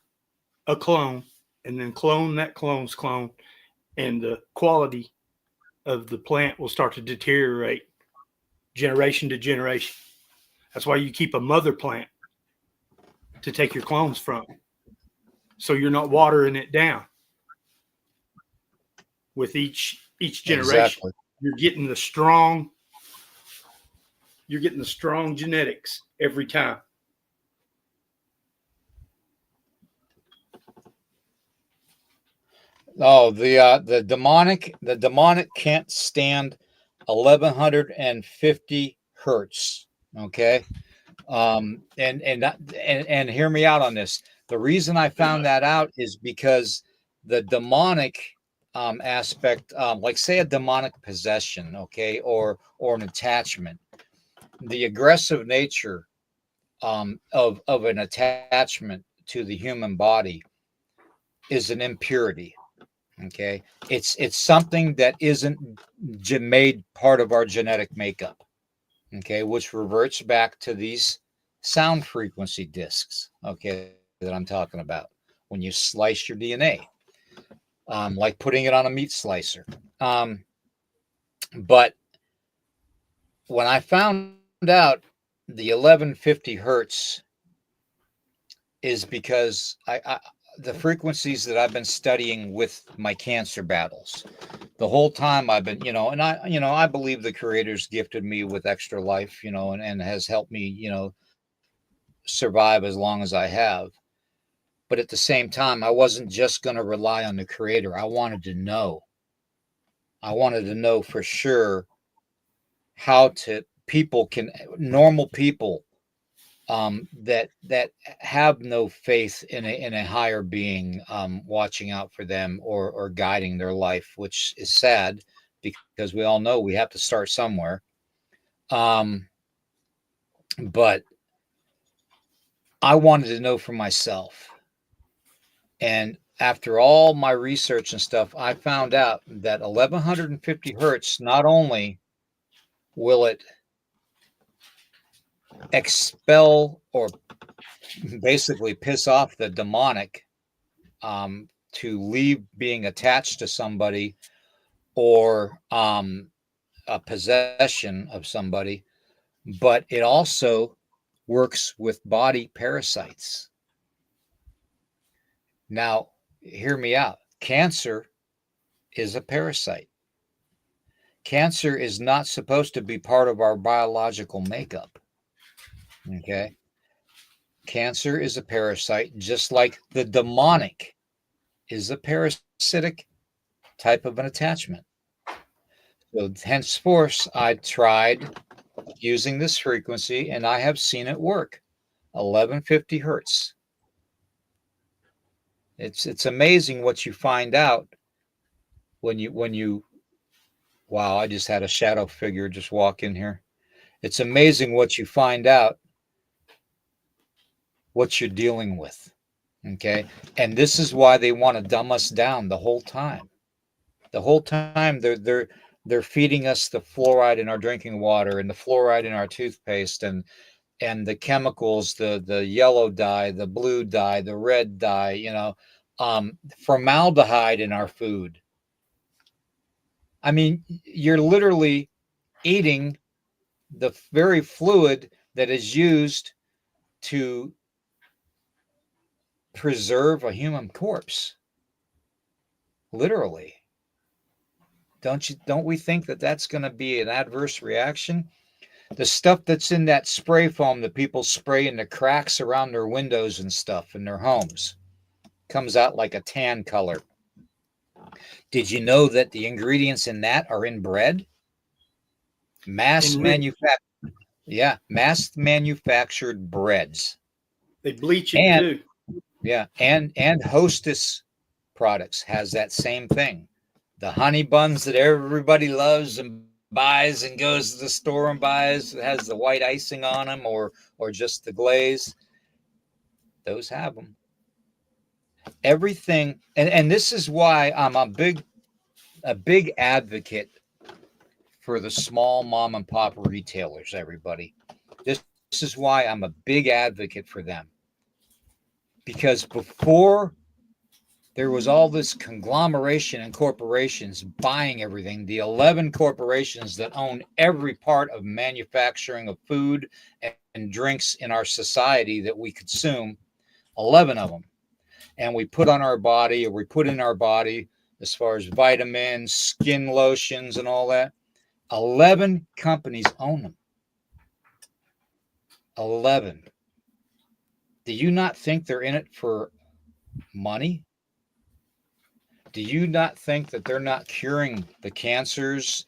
a clone and then clone that clone's clone, and the quality of the plant will start to deteriorate generation to generation. That's why you keep a mother plant to take your clones from, so you're not watering it down with each generation. Exactly. You're getting the strong genetics every time. Oh, the demonic can't stand 1150 hertz. Okay. And hear me out on this. The reason I found that out is because the demonic aspect, like say a demonic possession, okay, or an attachment, the aggressive nature of an attachment to the human body is an impurity. Okay, it's something that isn't made part of our genetic makeup. Okay, which reverts back to these sound frequency discs. Okay, that I'm talking about when you slice your DNA, like putting it on a meat slicer. But when I found out the 1150 hertz is because the frequencies that I've been studying with my cancer battles. The whole time I've been, and I believe the creator's gifted me with extra life, and has helped me, survive as long as I have. But at the same time, I wasn't just going to rely on the creator. I wanted to know for sure how normal people that have no faith in a higher being watching out for them or guiding their life, which is sad because we all know we have to start somewhere. But I wanted to know for myself. And after all my research and stuff, I found out that 1150 hertz, not only will it expel or basically piss off the demonic, to leave being attached to somebody, or a possession of somebody, but it also works with body parasites. Now, hear me out. Cancer is a parasite. Cancer is not supposed to be part of our biological makeup. Okay. Cancer is a parasite, just like the demonic is a parasitic type of an attachment. So henceforth, I tried using this frequency, and I have seen it work. 1150 hertz. It's amazing what you find out when you wow, I just had a shadow figure just walk in here. It's amazing what you find out what you're dealing with. Okay? And this is why they want to dumb us down the whole time. The whole time they're feeding us the fluoride in our drinking water and the fluoride in our toothpaste, and the chemicals, the yellow dye, the blue dye, the red dye, formaldehyde in our food. I mean, you're literally eating the very fluid that is used to preserve a human corpse. Literally. Don't we think that that's going to be an adverse reaction? The stuff that's in that spray foam that people spray in the cracks around their windows and stuff in their homes comes out like a tan color. Did you know that the ingredients in that are in bread? Mass manufactured breads. They bleach it too. Yeah, and Hostess products has that same thing. The honey buns that everybody loves and buys and goes to the store and buys, it has the white icing on them, or just the glaze. Those have them. Everything, and this is why I'm a big advocate for the small mom and pop retailers, everybody. This is why I'm a big advocate for them. Because before there was all this conglomeration and corporations buying everything, the 11 corporations that own every part of manufacturing of food and drinks in our society that we consume, 11 of them. And we put on our body, or we put in our body, as far as vitamins, skin lotions, and all that. 11 companies own them. 11. Do you not think they're in it for money? Do you not think that they're not curing the cancers,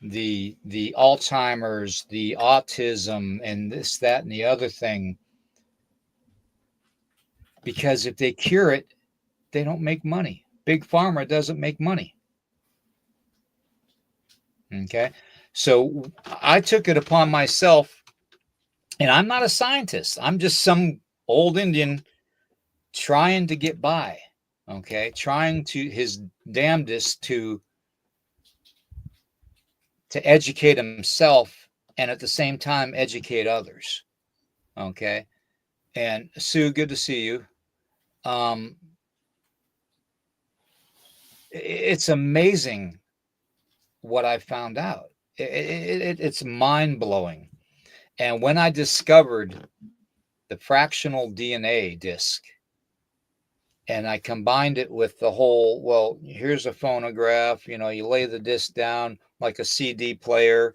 the Alzheimer's, the autism, and this, that, and the other thing? Because if they cure it, they don't make money. Big Pharma doesn't make money. Okay. So I took it upon myself, and I'm not a scientist. I'm just some old Indian trying to get by. Okay. Trying to his damnedest to educate himself, and at the same time educate others. Okay. And Sue, good to see you. It's amazing what I found out. It's mind-blowing. And when I discovered the fractional DNA disc, and I combined it with the whole, well, here's a phonograph, you lay the disc down like a CD player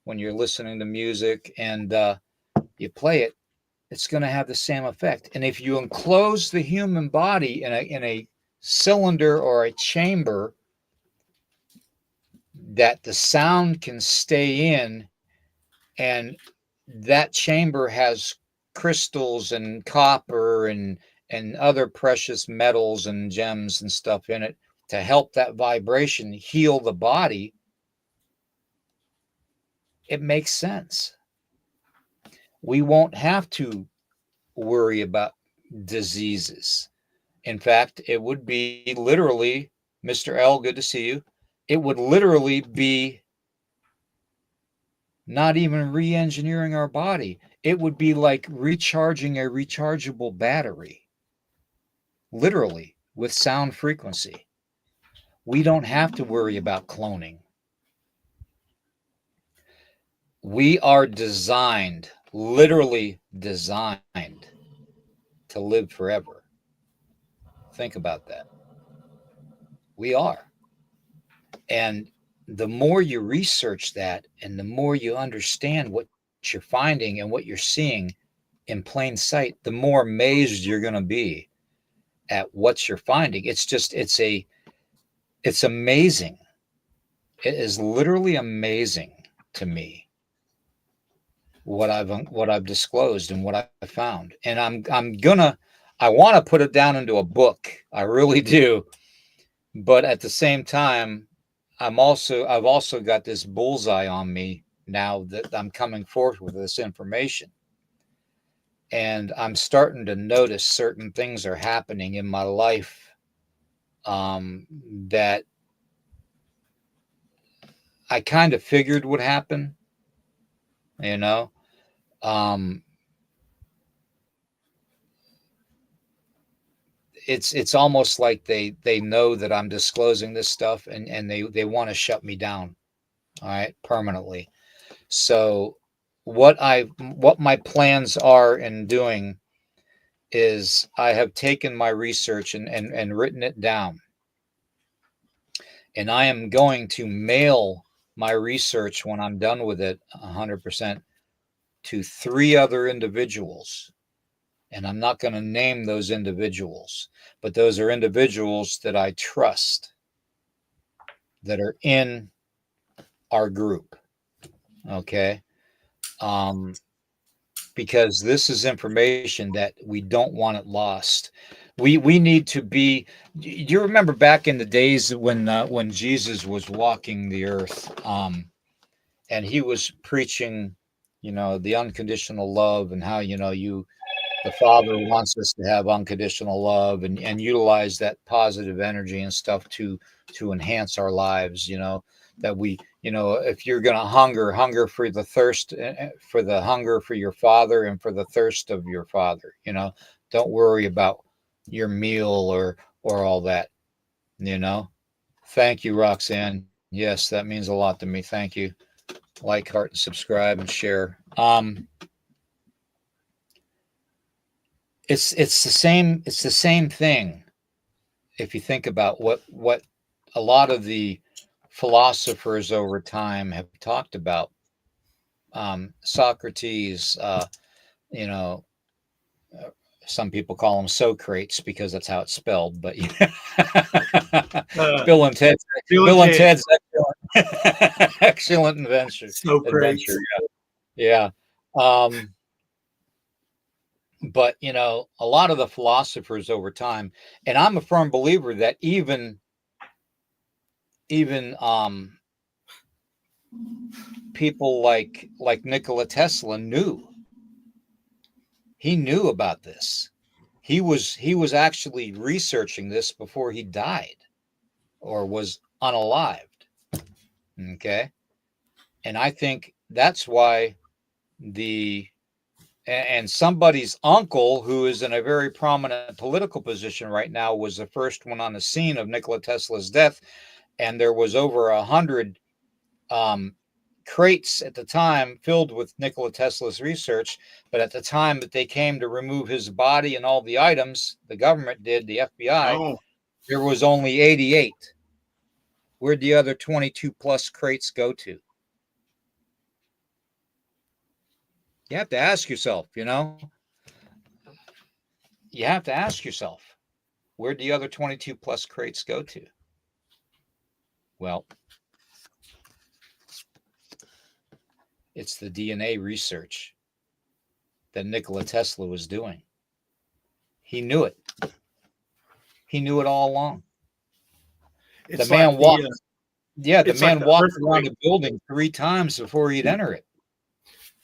when you're listening to music, and you play it, it's going to have the same effect. And if you enclose the human body in a cylinder or a chamber that the sound can stay in, and that chamber has crystals and copper and other precious metals and gems and stuff in it to help that vibration heal the body, it makes sense. We won't have to worry about diseases. In fact, it would be literally, Mr. L, good to see you. It would literally be not even re engineering our body. It would be like recharging a rechargeable battery, literally, with sound frequency. We don't have to worry about cloning. We are designed, literally designed, to live forever. Think about that. We are. And the more you research that and the more you understand what you're finding and what you're seeing in plain sight, the more amazed you're going to be at what you're finding. It's amazing. It is literally amazing to me what I've disclosed and what I found. And I want to put it down into a book. I really do. But at the same time, I've also got this bullseye on me now that I'm coming forth with this information. And I'm starting to notice certain things are happening in my life that I kind of figured would happen, you know. Um, it's almost like they know that I'm disclosing this stuff and they want to shut me down, all right, permanently. So what my plans are in doing is I have taken my research and written it down. And I am going to mail my research when I'm done with it 100% to 3 other individuals. And I'm not going to name those individuals, but those are individuals that I trust that are in our group. Okay. Um, because this is information that we don't want it lost. We need to be. You remember back in the days when Jesus was walking the earth, and he was preaching, the unconditional love and how the Father wants us to have unconditional love and utilize that positive energy and stuff to enhance our lives. That we, if you're going to hunger for the thirst, for the hunger for your Father and for the thirst of your Father. Don't worry about your meal or all that. Thank you, Roxanne. Yes, that means a lot to me. Thank you. Like, heart, and subscribe and share. It's the same thing if you think about what a lot of the philosophers over time have talked about. Socrates, you know, uh, some people call them Socrates because that's how it's spelled. But Uh, Bill and Ted's Bill and Bill and Ted. Ted's excellent adventure. So great. Adventure, yeah. But a lot of the philosophers over time, and I'm a firm believer that even people like Nikola Tesla knew. He knew about this. He was actually researching this before he died or was unalived. Okay. And I think that's why the and somebody's uncle who is in a very prominent political position right now was the first one on the scene of Nikola Tesla's death, and there was over 100 um, crates at the time filled with Nikola Tesla's research. But at the time that they came to remove his body and all the items, the government did, the FBI, Oh, there was only 88. Where'd the other 22 plus crates go to? You have to ask yourself, you have to ask yourself, where'd the other 22 plus crates go to? Well, it's the DNA research that Nikola Tesla was doing. He knew it. He knew it all along. it's The man like the walked. Yeah, the it's like man the walked around earthquake. the building 3 times before he'd enter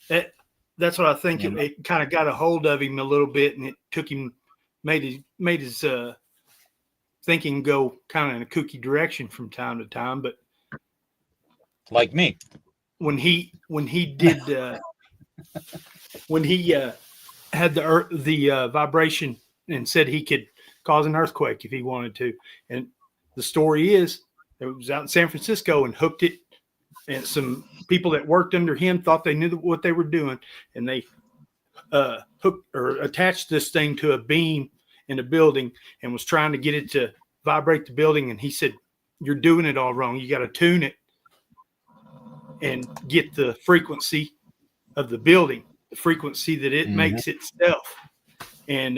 it. That's what I think. You know? It kind of got a hold of him a little bit, and it took him, made his thinking go kind of in a kooky direction from time to time. But Like me. when he did when he had the vibration and said he could cause an earthquake if he wanted to, and the story is it was out in San Francisco and hooked it, and some people that worked under him thought they knew what they were doing, and they hooked or attached this thing to a beam in a building and was trying to get it to vibrate the building. And he said, "You're doing it all wrong. You got to tune it and get the frequency of the building, the frequency that it makes itself." And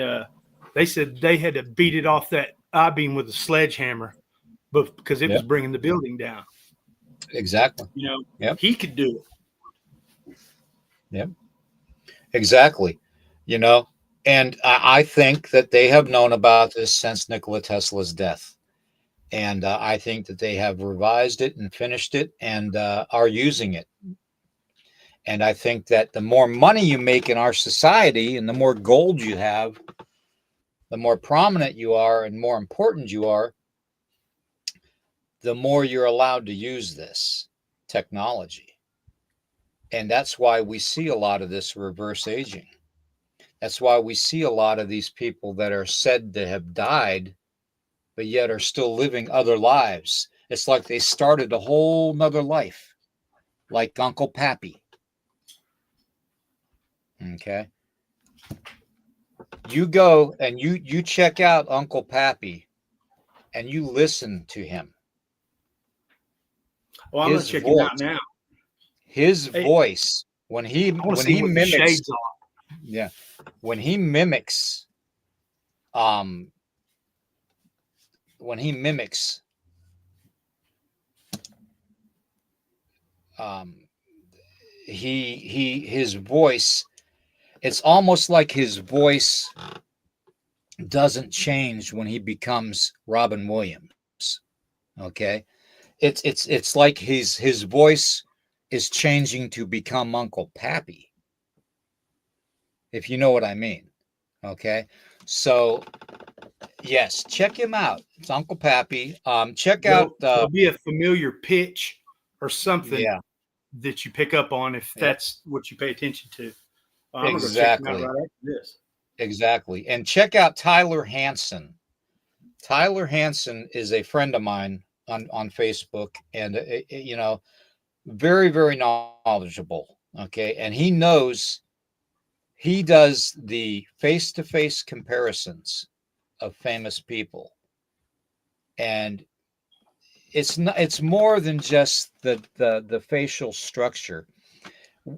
they said they had to beat it off that I-beam with a sledgehammer, but because it was bringing the building down. Exactly. He could do it. Yep. Exactly. And I think that they have known about this since Nikola Tesla's death. And I think that they have revised it and finished it and are using it. And I think that the more money you make in our society and the more gold you have, the more prominent you are and more important you are, the more you're allowed to use this technology. And that's why we see a lot of this reverse aging. That's why we see a lot of these people that are said to have died, but yet are still living other lives. It's like they started a whole nother life, like Uncle Pappy. Okay. You go and you check out Uncle Pappy and you listen to him. Well, I'm going to check him out now. His voice, when he mimics, shades on. Yeah, when he mimics, his voice, it's almost like his voice doesn't change when he becomes Robin Williams. Okay, it's like his voice is changing to become Uncle Pappy, if you know what I mean. Okay, so yes, check him out. It's Uncle Pappy. Check out. There'll be a familiar pitch or something Yeah. that you pick up on if that's what you pay attention to. I'm Exactly. going to check him out right after this. Exactly, and check out Tyler Hansen. Tyler Hansen is a friend of mine on Facebook, and very, very knowledgeable. Okay, and he does the face-to-face comparisons of famous people, and it's more than just the facial structure.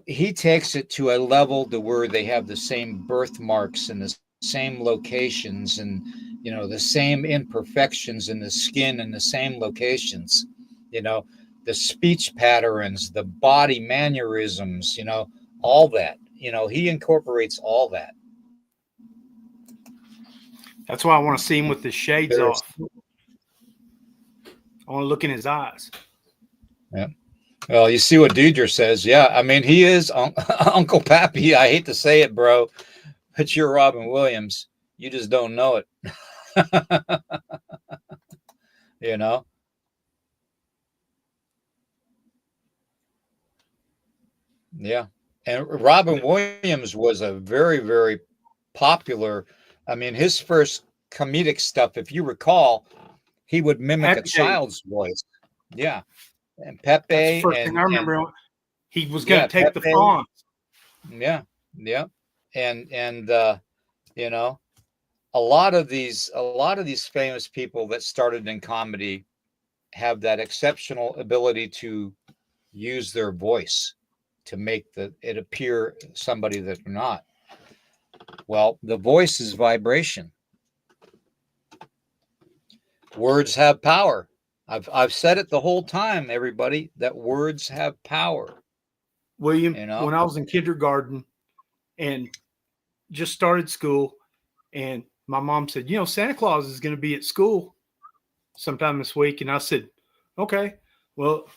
He takes it to a level to where they have the same birthmarks and the same locations and the same imperfections in the skin and the same locations, the speech patterns, the body mannerisms, all that. He incorporates all that. That's why I want to see him with the shades off. I want to look in his eyes. Yeah. Well, you see what Deidre says. Yeah, I mean, he is Uncle Pappy. I hate to say it, bro, but you're Robin Williams. You just don't know it. Yeah. And Robin Williams was a very, very popular. I mean, his first comedic stuff, if you recall, he would mimic a child's voice. Yeah. And Pepe. That's the first thing I remember. He was going to take Pepe, the fawn. Yeah. Yeah. And a lot of these famous people that started in comedy have that exceptional ability to use their voice to make it appear somebody that they're not. Well, the voice is vibration. Words have power. I've said it the whole time, everybody, that words have power. William, when I was in kindergarten and just started school, and my mom said, Santa Claus is going to be at school sometime this week. And I said, okay. Well,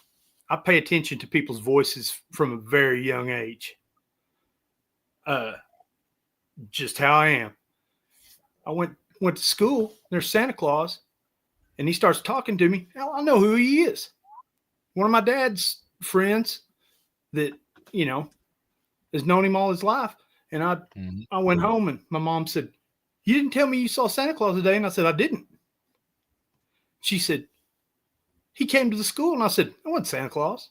I pay attention to people's voices from a very young age. Just how I am. I went to school. There's Santa Claus, and he starts talking to me. Hell, I know who he is. One of my dad's friends that you know has known him all his life. And I went home, and my mom said, "You didn't tell me you saw Santa Claus today." And I said, "I didn't." She said, "He came to the school." And I said, "I wasn't Santa Claus."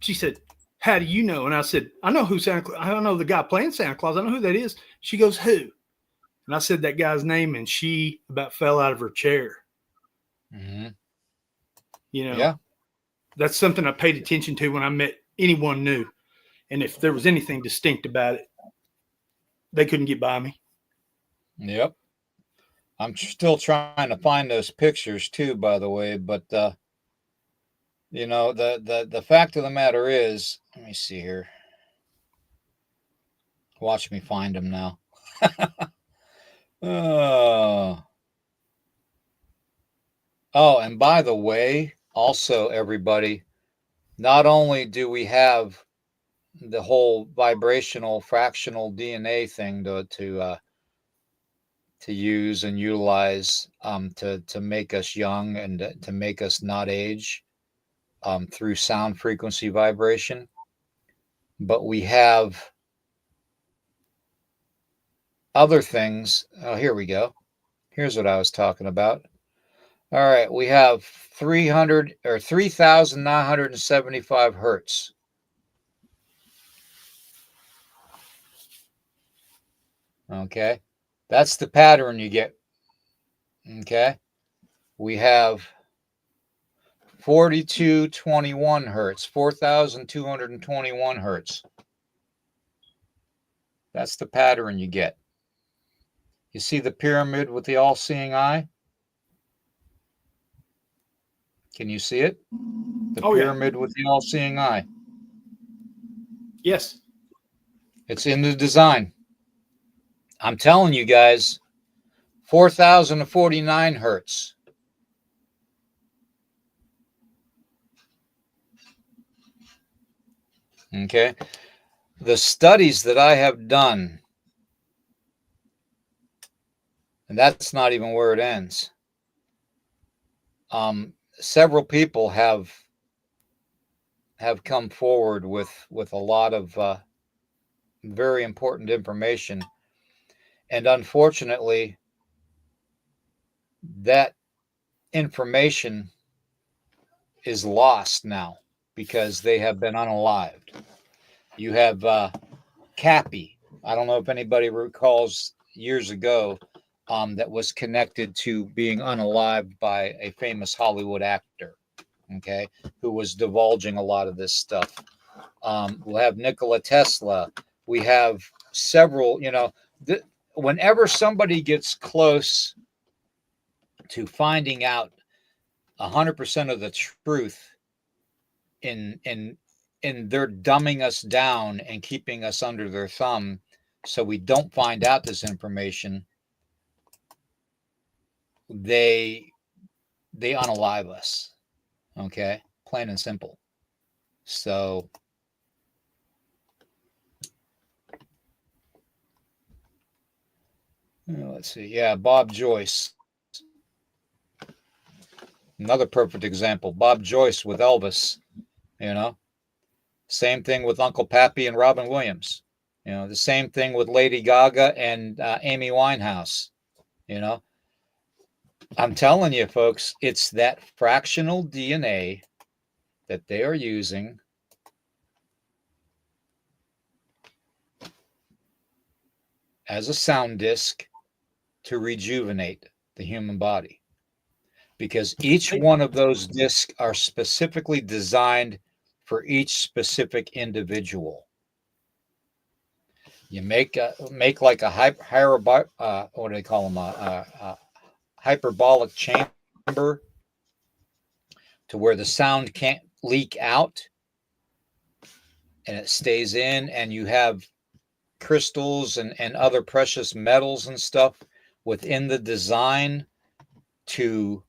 She said, "How do you know?" And I said, "I know who Santa Claus. I don't know the guy playing Santa Claus. I know who that is." She goes, "Who?" And I said that guy's name, and she about fell out of her chair. Mm-hmm. Yeah. That's something I paid attention to when I met anyone new. And if there was anything distinct about it, they couldn't get by me. Yep. I'm still trying to find those pictures too, by the way. But the fact of the matter is, let me see here. Watch me find them now. Oh, and by the way, also everybody, not only do we have the whole vibrational fractional DNA thing to use and utilize to make us young and to make us not age through sound frequency vibration, but we have other things. Oh, here we go. Here's what I was talking about. All right, we have 300 or 3,975 hertz. Okay, that's the pattern you get. Okay, we have 4221 hertz, 4,221 hertz. That's the pattern you get. You see the pyramid with the all-seeing eye? Can you see it? The pyramid with the all-seeing eye. Yes. It's in the design. I'm telling you guys, 4,049 hertz. Okay. The studies that I have done, and that's not even where it ends. Several people have come forward with a lot of very important information, and unfortunately, that information is lost now because they have been unalived. You have Cappy. I don't know if anybody recalls years ago that was connected to being unalived by a famous Hollywood actor, okay, who was divulging a lot of this stuff. We'll have Nikola Tesla. We have several, whenever somebody gets close to finding out 100% of the truth in they're dumbing us down and keeping us under their thumb so we don't find out this information, they unalive us. Okay, plain and simple. So let's see. Yeah, Bob Joyce, another perfect example. Bob Joyce with Elvis, same thing with Uncle Pappy and Robin Williams. The same thing with Lady Gaga and Amy Winehouse. I'm telling you, folks, it's that fractional DNA that they are using as a sound disc to rejuvenate the human body. Because each one of those discs are specifically designed for each specific individual. You make like a what do they call them? A hyperbolic chamber to where the sound can't leak out and it stays in, and you have crystals and other precious metals and stuff within the design to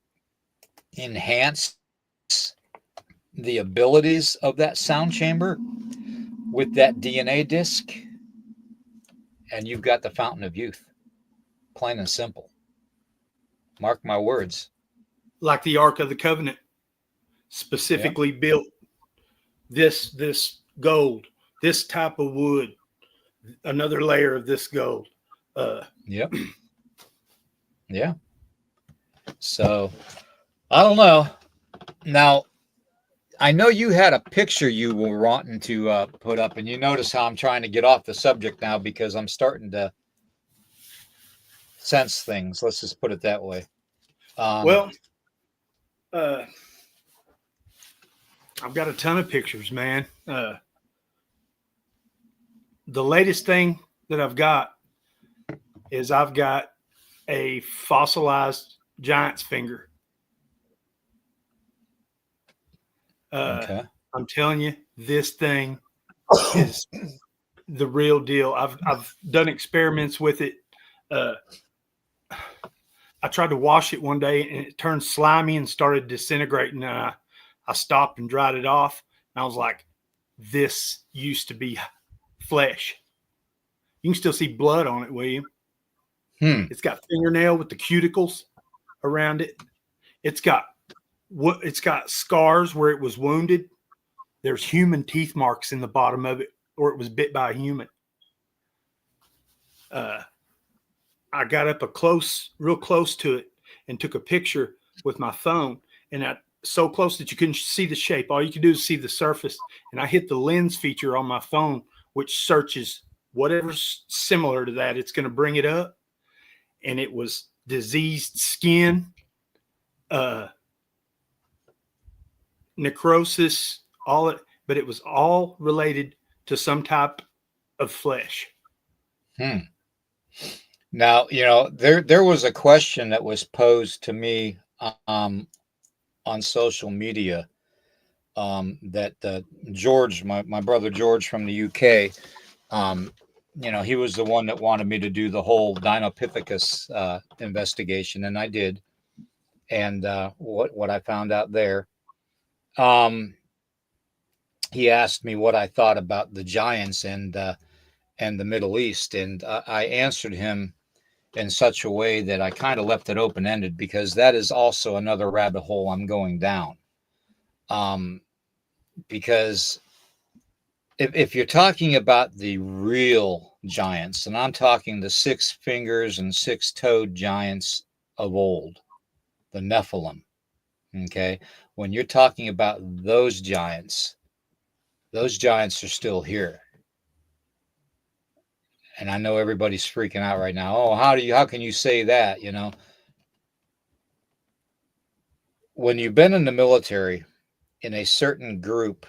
enhance the abilities of that sound chamber with that DNA disc, and you've got the fountain of youth. Plain and simple. Mark my words. Like the Ark of the Covenant, specifically built this gold, this type of wood, another layer of this gold. Yep. Yeah. So I don't know. Now, I know you had a picture you were wanting to put up, and you notice how I'm trying to get off the subject now because I'm starting to sense things. Let's just put it that way. Well, I've got a ton of pictures, man. The latest thing that I've got is I've got a fossilized giant's finger. okay. I'm telling you, this thing is the real deal. I've done experiments with it. I tried to wash it one day and it turned slimy and started disintegrating. I stopped and dried it off. And I was like, this used to be flesh. You can still see blood on it, William. It's got fingernail with the cuticles around it. It's got scars where it was wounded. There's human teeth marks in the bottom of it, or it was bit by a human. I got up real close to it, and took a picture with my phone. And so close that you couldn't see the shape. All you could do is see the surface. And I hit the lens feature on my phone, which searches whatever's similar to that. It's going to bring it up. And it was diseased skin, necrosis, but it was all related to some type of flesh. Now, there was a question that was posed to me on social media that George, my brother George from the UK, he was the one that wanted me to do the whole Dinopithecus investigation, and I did. And what I found out there, he asked me what I thought about the giants and the Middle East, and I answered him in such a way that I kind of left it open-ended because that is also another rabbit hole I'm going down. Because if you're talking about the real giants, and I'm talking the 6 fingers and 6-toed giants of old, the Nephilim, okay? When you're talking about those giants are still here. And I know everybody's freaking out right now. Oh, how can you say that? When you've been in the military in a certain group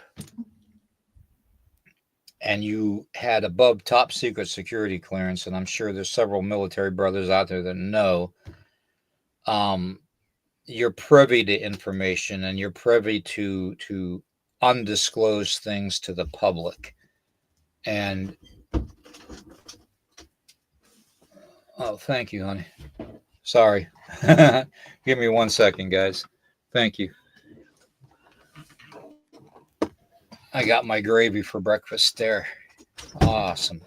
and you had above top secret security clearance, and I'm sure there's several military brothers out there that know, you're privy to information and you're privy to undisclosed things to the public. And oh, thank you, honey. Sorry. Give me 1 second, guys. Thank you. I got my gravy for breakfast there. Awesome.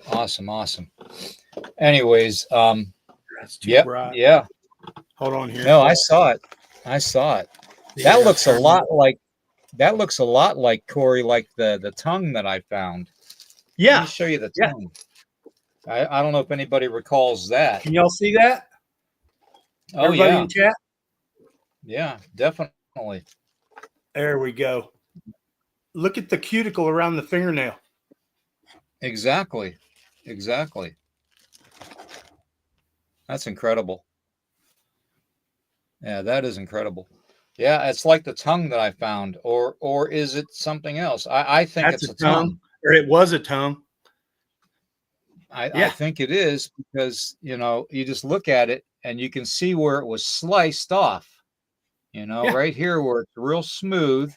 Anyways, That's too bright. Yeah. Hold on here. No, I saw it. That looks a lot like Corey, like the tongue that I found. Yeah. Let me show you the tongue. I don't know if anybody recalls that. Can y'all see that? Oh, everybody in chat? Yeah, definitely. There we go. Look at the cuticle around the fingernail. Exactly. That's incredible. Yeah, that is incredible. Yeah, it's like the tongue that I found, or is it something else? I think it's a tongue. Or it was a tongue. I think it is because, you just look at it and you can see where it was sliced off, right here where it's real smooth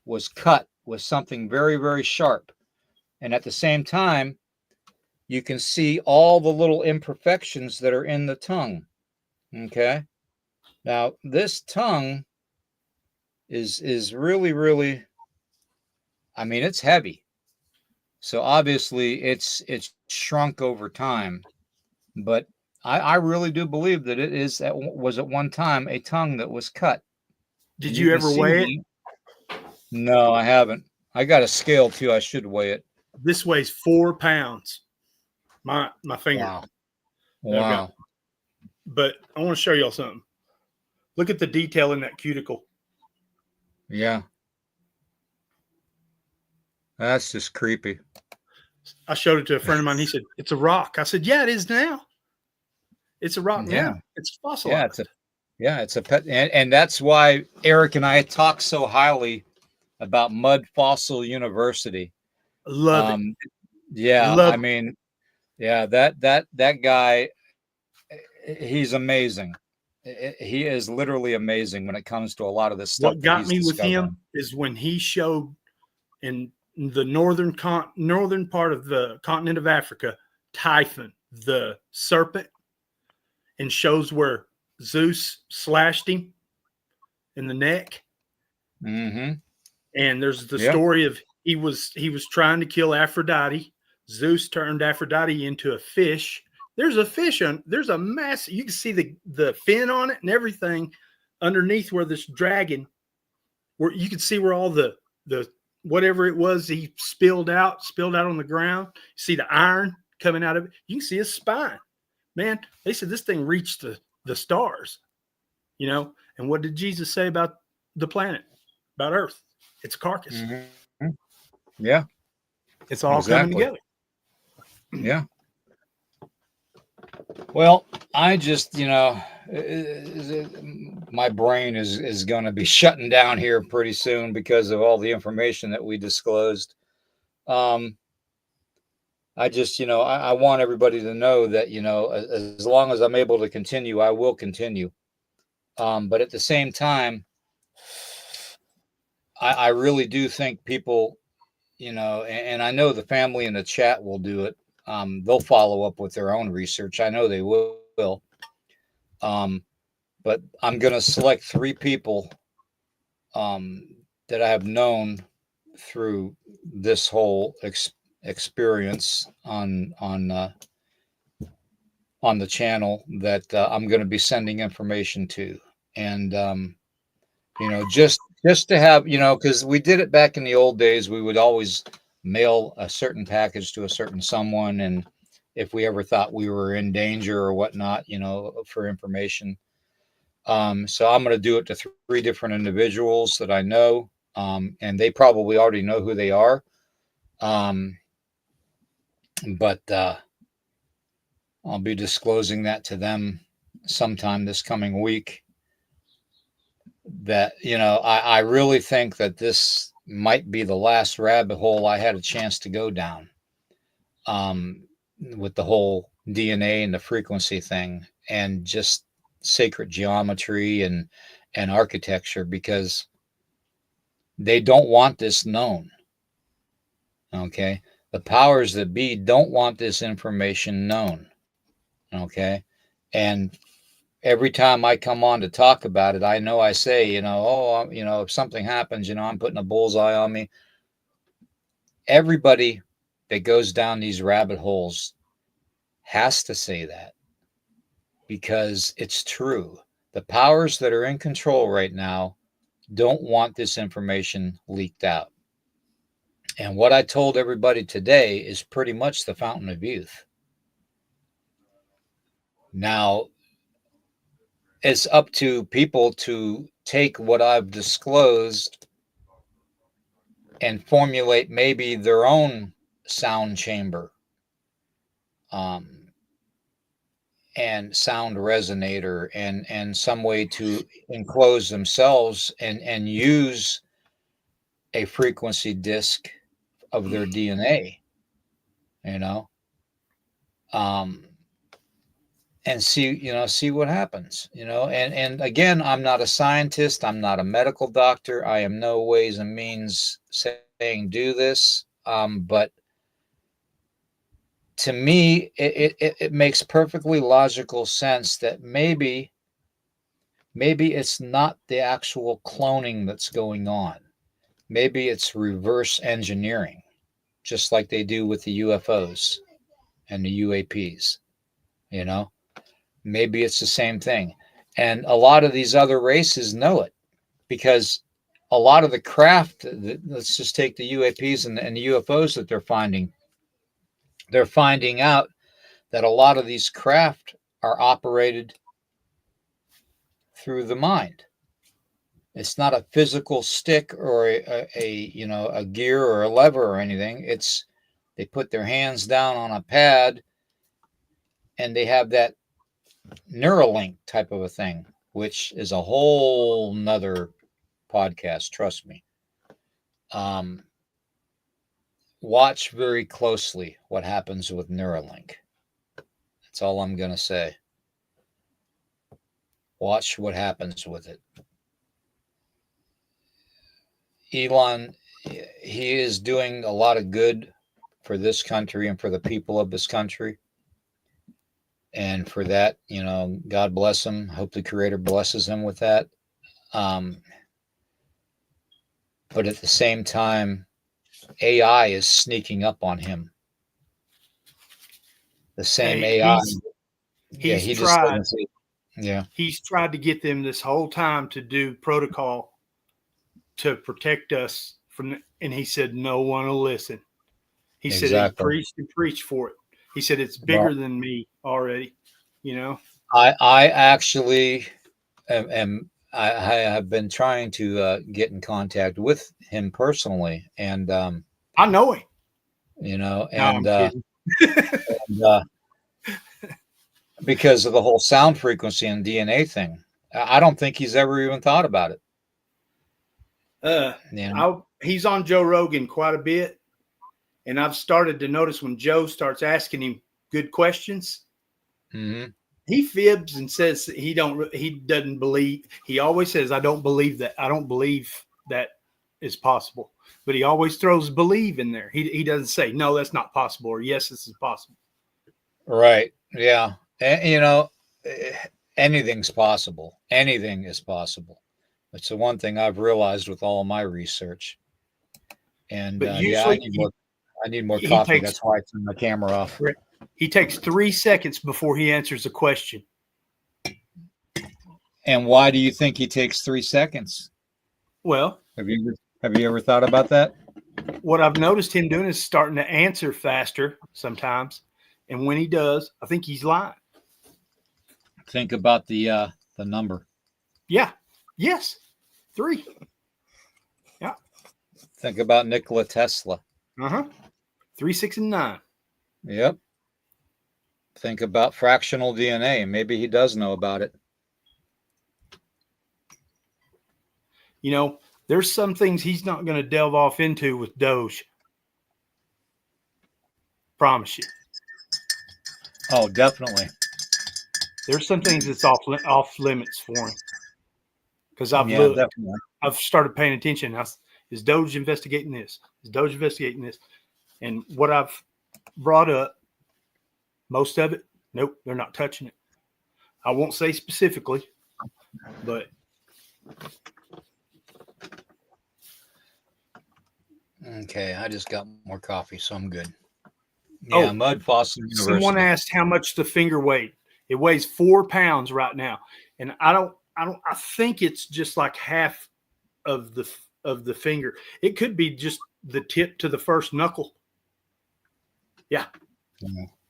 was cut with something very, very sharp. And at the same time, you can see all the little imperfections that are in the tongue. Okay. Now, this tongue is really, really, I mean, it's heavy. So obviously it's shrunk over time, but I really do believe that it was at one time a tongue that was cut. And Did you you can ever see weigh it? no, I haven't. I got a scale too. I should weigh it. This weighs 4 pounds. My finger Wow. that I've got. Wow. But I want to show y'all something. Look at the detail in that cuticle. Yeah. That's just creepy. I showed it to a friend of mine. He said, "It's a rock." I said, "Yeah, it is now. It's a rock Yeah. now. It's Yeah, fossilized." it's a pet, and that's why Eric and I talk so highly about Mud Fossil University. Love it. Yeah, Love I mean, yeah, that guy, he's amazing. He is literally amazing when it comes to a lot of this stuff What that got he's me with discovering. him is when he showed in the northern part of the continent of Africa, Typhon, the serpent, and shows where Zeus slashed him in the neck. Mm-hmm. And there's the Yeah. story of he was trying to kill Aphrodite. Zeus turned Aphrodite into a fish. There's a fish on. There's a mass. You can see the fin on it and everything underneath where this dragon. Where you can see where all the whatever it was he spilled out on the ground. You see the iron coming out of it. You can see his spine. Man, they said this thing reached the stars. You know, and what did Jesus say about the planet, about Earth? It's a carcass. Mm-hmm. Yeah. It's all coming Exactly. together. Yeah. Well, I just, my brain is going to be shutting down here pretty soon because of all the information that we disclosed. I just, I want everybody to know that, as long as I'm able to continue, I will continue. But at the same time, I really do think people, and I know the family in the chat will do it. They'll follow up with their own research. I know they will. Um, but I'm going to select 3 people that I have known through this whole experience on the channel that I'm going to be sending information to, and just to have, because we did it back in the old days, we would always mail a certain package to a certain someone, and if we ever thought we were in danger or whatnot, for information. So I'm going to do it to 3 different individuals that I know, and they probably already know who they are. But I'll be disclosing that to them sometime this coming week. That, I really think that this might be the last rabbit hole I had a chance to go down, with the whole DNA and the frequency thing, and just sacred geometry and architecture, because they don't want this known. Okay. The powers that be don't want this information known. Okay. And every time I come on to talk about it, I know I say, if something happens, I'm putting a bullseye on me. Everybody that goes down these rabbit holes has to say that, because it's true. The powers that are in control right now don't want this information leaked out. And what I told everybody today is pretty much the fountain of youth. Now, it's up to people to take what I've disclosed and formulate maybe their own sound chamber, um, and sound resonator, and some way to enclose themselves and use a frequency disc of their DNA, you know, um, and see what happens, and again, I'm not a scientist, I'm not a medical doctor, I am no ways and means saying do this, but to me it makes perfectly logical sense that maybe maybe it's not the actual cloning that's going on. Maybe it's reverse engineering, just like they do with the UFOs and the UAPs, you know? Maybe it's the same thing. And a lot of these other races know it because a lot of the craft, let's just take the UAPs and the UFOs that they're finding out that a lot of these craft are operated through the mind. It's not a physical stick or a gear or a lever or anything. It's they put their hands down on a pad and they have that Neuralink type of a thing, which is a whole nother podcast. Trust me. Um, watch very closely what happens with Neuralink. That's all I'm going to say. Watch what happens with it. Elon, he is doing a lot of good for this country and for the people of this country. And for that, God bless him. Hope the Creator blesses him with that. But at the same time, AI is sneaking up on him. The same AI. He's tried to get them this whole time to do protocol to protect us from, and he said no one will listen. He said he preached for it. He said it's bigger than me already. I actually am. I have been trying to get in contact with him personally, and I know him. Because of the whole sound frequency and DNA thing, I don't think he's ever even thought about it. He's on Joe Rogan quite a bit, and I've started to notice when Joe starts asking him good questions, he fibs and says he doesn't believe. He always says, "I don't believe that. I don't believe that is possible." But he always throws believe in there. He doesn't say no, that's not possible, or yes, this is possible. Right? Yeah. Anything's possible. Anything is possible. It's the one thing I've realized with all my research. And I need more coffee. That's why I turned my camera off. He takes 3 seconds before he answers a question. And why do you think he takes 3 seconds? Well, have you ever thought about that? What I've noticed him doing is starting to answer faster sometimes, and when he does, I think he's lying. Think about the number. Yeah. Yes. 3. Yeah. Think about Nikola Tesla. 3, 6, and 9. Yep. Think about fractional DNA. Maybe he does know about it. There's some things he's not going to delve off into with Doge. Promise you. Oh, definitely. There's some things that's off limits for him. Because I've looked. Definitely. I've started paying attention. Is Doge investigating this? Is Doge investigating this? And what I've brought up, most of it, nope, they're not touching it. I won't say specifically, but okay, I just got more coffee, so I'm good. Yeah, Mud Fossil University. Someone asked how much the finger weighed. It weighs 4 pounds right now, and I think it's just like half of the finger. It could be just the tip to the first knuckle. Yeah.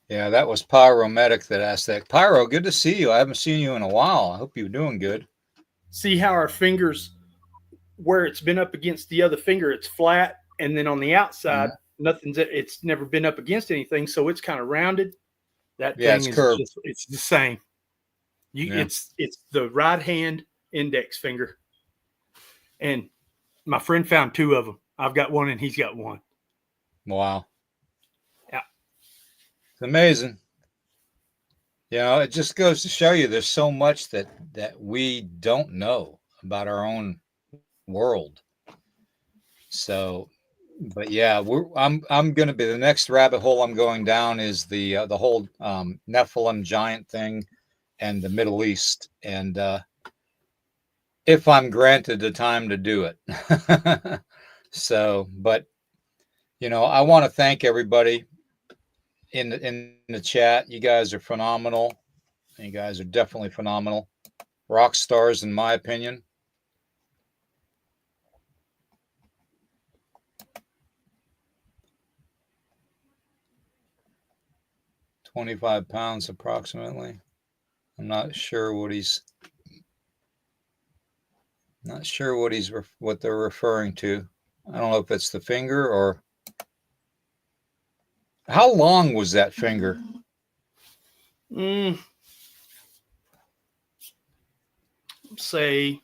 Yeah, that was Pyromedic that asked that. Pyro, good to see you. I haven't seen you in a while. I hope you're doing good. See how our fingers, where it's been up against the other finger, it's flat, and then on the outside, it's never been up against anything, so it's kind of rounded. That thing is curved. It's the same. It's the right hand index finger, and my friend found 2 of them. I've got one, and he's got one. Wow. Yeah. It's amazing. It just goes to show you there's so much that we don't know about our own world. So, but yeah, I'm going to be the next rabbit hole I'm going down is the whole Nephilim giant thing and the Middle East. And if I'm granted the time to do it. So, but I want to thank everybody in the chat. You guys are phenomenal. You guys are definitely phenomenal. Rock stars, in my opinion. £25 approximately. I'm not sure what what they're referring to. I don't know if it's the finger or how long was that finger? Say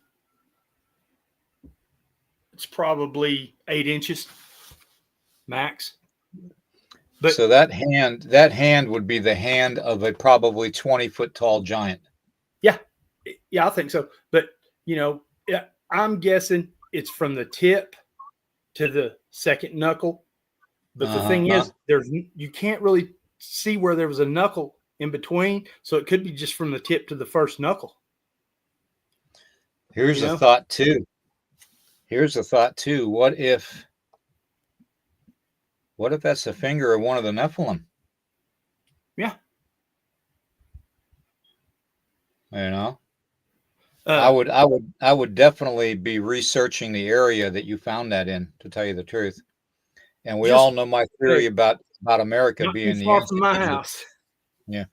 it's probably 8 inches max. But so that hand would be the hand of a probably 20-foot tall giant. Yeah, I think so. But I'm guessing it's from the tip to the second knuckle. But the thing is, you can't really see where there was a knuckle in between, so it could be just from the tip to the first knuckle. Here's a thought too. What if that's the finger of one of the Nephilim? Yeah. I would definitely be researching the area that you found that in, to tell you the truth. And we all know my theory about America being the far from my house. Yeah.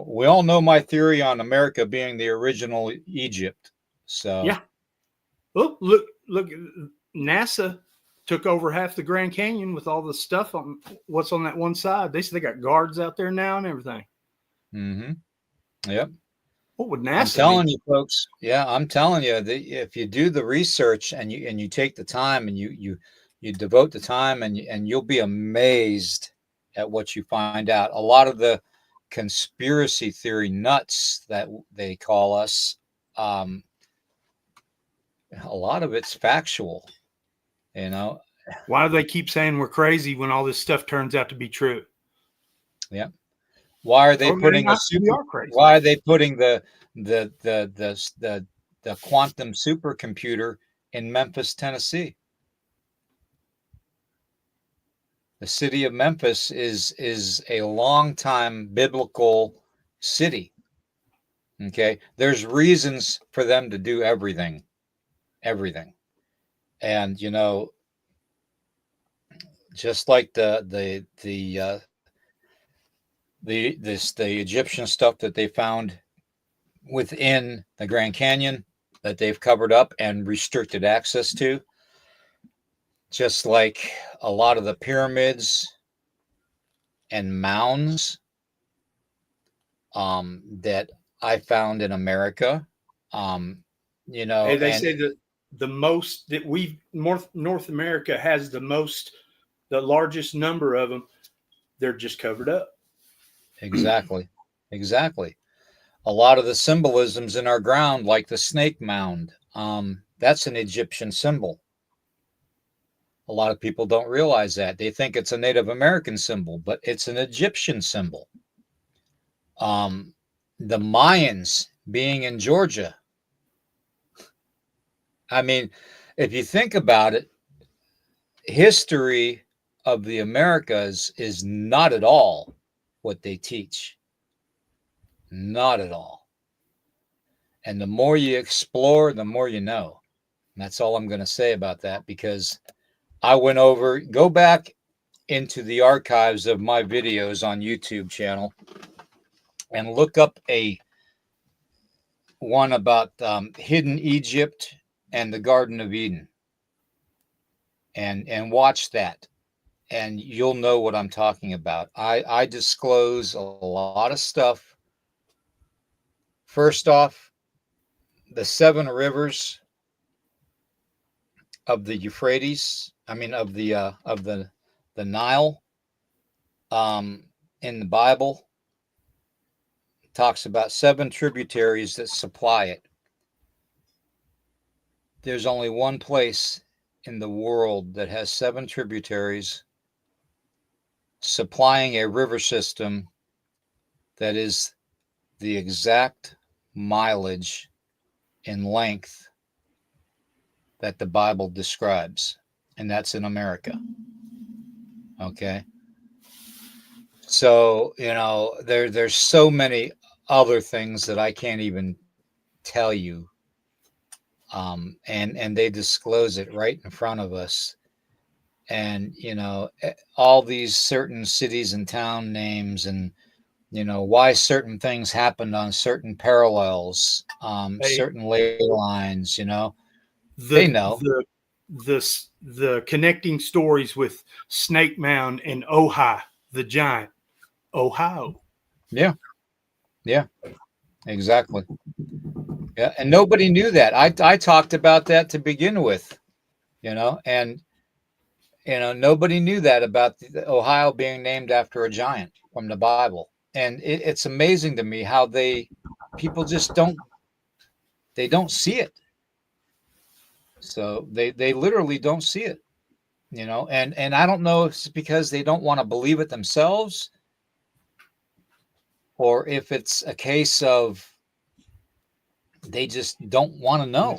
We all know my theory on America being the original Egypt. So yeah. Oh, look! NASA took over half the Grand Canyon with all the stuff on what's on that one side. They said they got guards out there now and everything. Mm-hmm. Yep. What would NASA? I'm telling you, folks. Yeah, I'm telling you that if you do the research and you take the time and you devote the time and you'll be amazed at what you find out. A lot of the conspiracy theory nuts that they call us, a lot of it's factual. Why do they keep saying we're crazy when all this stuff turns out to be true? Yeah. Why are they putting Why are they putting the quantum supercomputer in Memphis, Tennessee? The city of Memphis is a long-time biblical city. Okay, there's reasons for them to do everything, and just like the Egyptian stuff that they found within the Grand Canyon that they've covered up and restricted access to, just like a lot of the pyramids and mounds that I found in America. They say that the most that North America has the largest number of them. They're just covered up. Exactly. A lot of the symbolisms in our ground, like the snake mound, that's an Egyptian symbol. A lot of people don't realize that. They think it's a Native American symbol, but it's an Egyptian symbol. The Mayans being in Georgia. I mean, if you think about it, history of the Americas is not at all what they teach. Not at all. And the more you explore, the more you know. And that's all I'm going to say about that, because go back into the archives of my videos on YouTube channel and look up one about hidden Egypt and the Garden of Eden, and watch that, and you'll know what I'm talking about. I disclose a lot of stuff. First off, the 7 rivers of the Euphrates, of the Nile, in the Bible, talks about 7 tributaries that supply it. There's only one place in the world that has 7 tributaries supplying a river system that is the exact mileage in length that the Bible describes, and that's in America. Okay. So, there's so many other things that I can't even tell you. And they disclose it right in front of us. And, all these certain cities and town names, and, why certain things happened on certain parallels, Hey, certain ley lines, they the know. the the connecting stories with Snake Mound and Ojai the giant. Ohio. Yeah. Yeah, exactly. Yeah. And nobody knew that. I talked about that to begin with, and nobody knew that about the Ohio being named after a giant from the Bible. And it's amazing to me how people just don't see it. So they literally don't see it, and I don't know if it's because they don't want to believe it themselves, or if it's a case of they just don't want to know,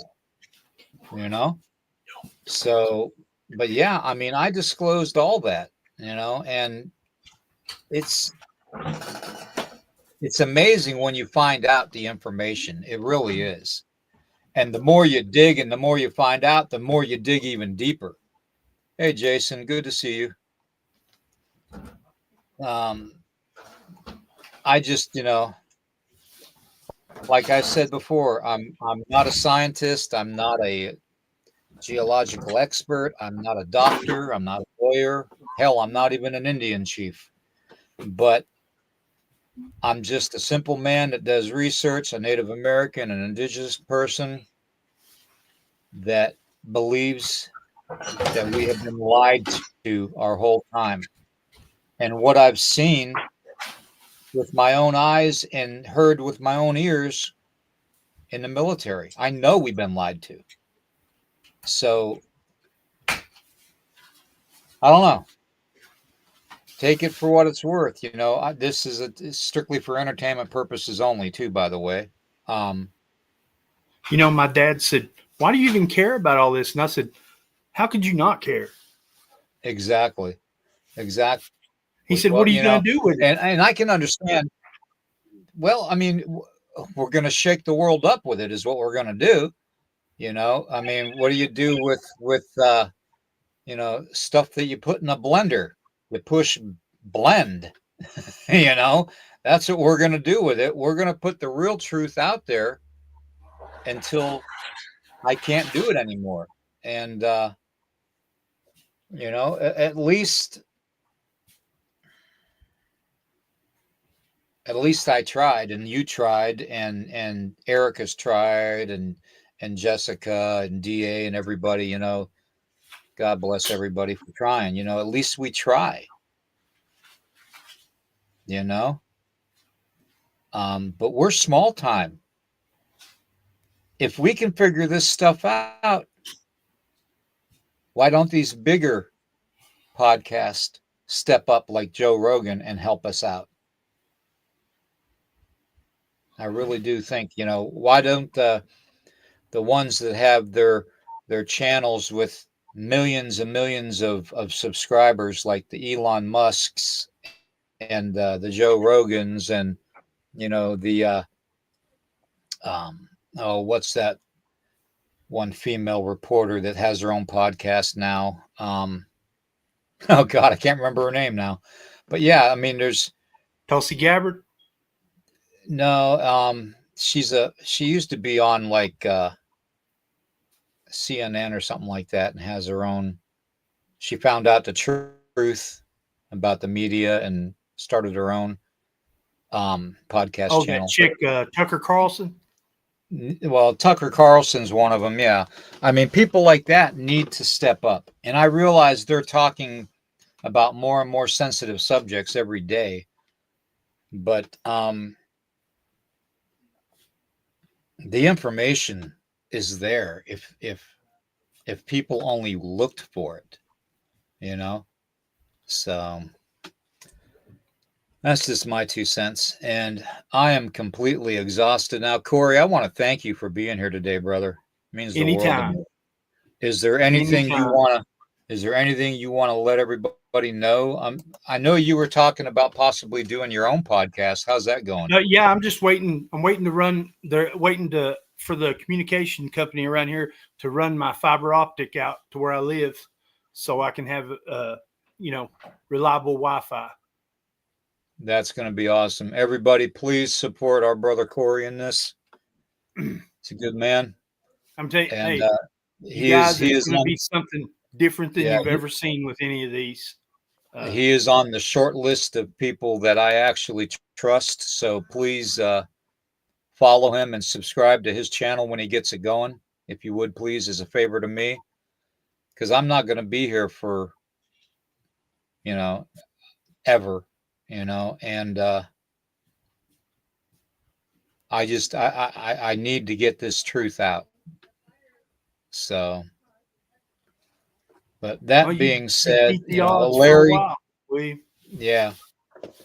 you know? So, but yeah, I mean, I disclosed all that, and it's it's amazing when you find out the information. It really is. And the more you dig and the more you find out, the more you dig even deeper. Hey, Jason, good to see you. Um, I just, like I said before, I'm not a scientist. I'm not a geological expert. I'm not a doctor. I'm not a lawyer. Hell, I'm not even an Indian chief. But I'm just a simple man that does research, a Native American, an indigenous person that believes that we have been lied to our whole time. And what I've seen with my own eyes and heard with my own ears in the military, I know we've been lied to. So I don't know. Take it for what it's worth. This is strictly for entertainment purposes only, too, by the way. Um, My dad said, "Why do you even care about all this?" And I said, "How could you not care?" exactly. Exactly. He said, Well, "What are you going to do with it?" and I can understand. Well, I mean, we're going to shake the world up with it, is what we're going to do. I mean, what do you do with stuff that you put in a blender? You push blend. you know, that's what we're going to do with it. We're going to put the real truth out there until I can't do it anymore. And at least I tried, and you tried, and Eric has tried, and Jessica and DA and everybody, God bless everybody for trying. At least we try, you know. But we're small time. If we can figure this stuff out, why don't these bigger podcasts step up like Joe Rogan and help us out? I really do think, why don't the ones that have their channels with millions and millions of subscribers, like the Elon Musks and the Joe Rogans, and the what's that one female reporter that has her own podcast now? Oh God, I can't remember her name now. But yeah, I mean, there's Tulsi Gabbard. no. She used to be on like CNN or something like that, and has her own. She found out the truth about the media and started her own podcast Oh, that channel. chick, Tucker Carlson. Well, Tucker Carlson's one of them. Yeah, I mean, people like that need to step up, and I realize they're talking about more and more sensitive subjects every day. But the information is there if people only looked for it, you know. So that's just my 2 cents, and I am completely exhausted now. Corey, I want to thank you for being here today, brother. It means the world to Anytime. me. Is there anything you Anytime. want to? Is there anything you want to let everybody know? I know you were talking about possibly doing your own podcast. How's that going? Yeah, I'm just waiting. I'm waiting to run. They're waiting for the communication company around here to run my fiber optic out to where I live, so I can have reliable Wi-Fi. That's going to be awesome. Everybody, please support our brother Corey in this. He's a good man, I'm telling you, and hey, you he is guys, he it's is going to on be something different than yeah you've ever seen with any of these. he is on the short list of people that I actually trust. So please follow him and subscribe to his channel when he gets it going, if you would please, as a favor to me, because I'm not going to be here for you know ever, and I need to get this truth out. So, but Well, that you being you said, beat the odds for a Larry, while. We yeah,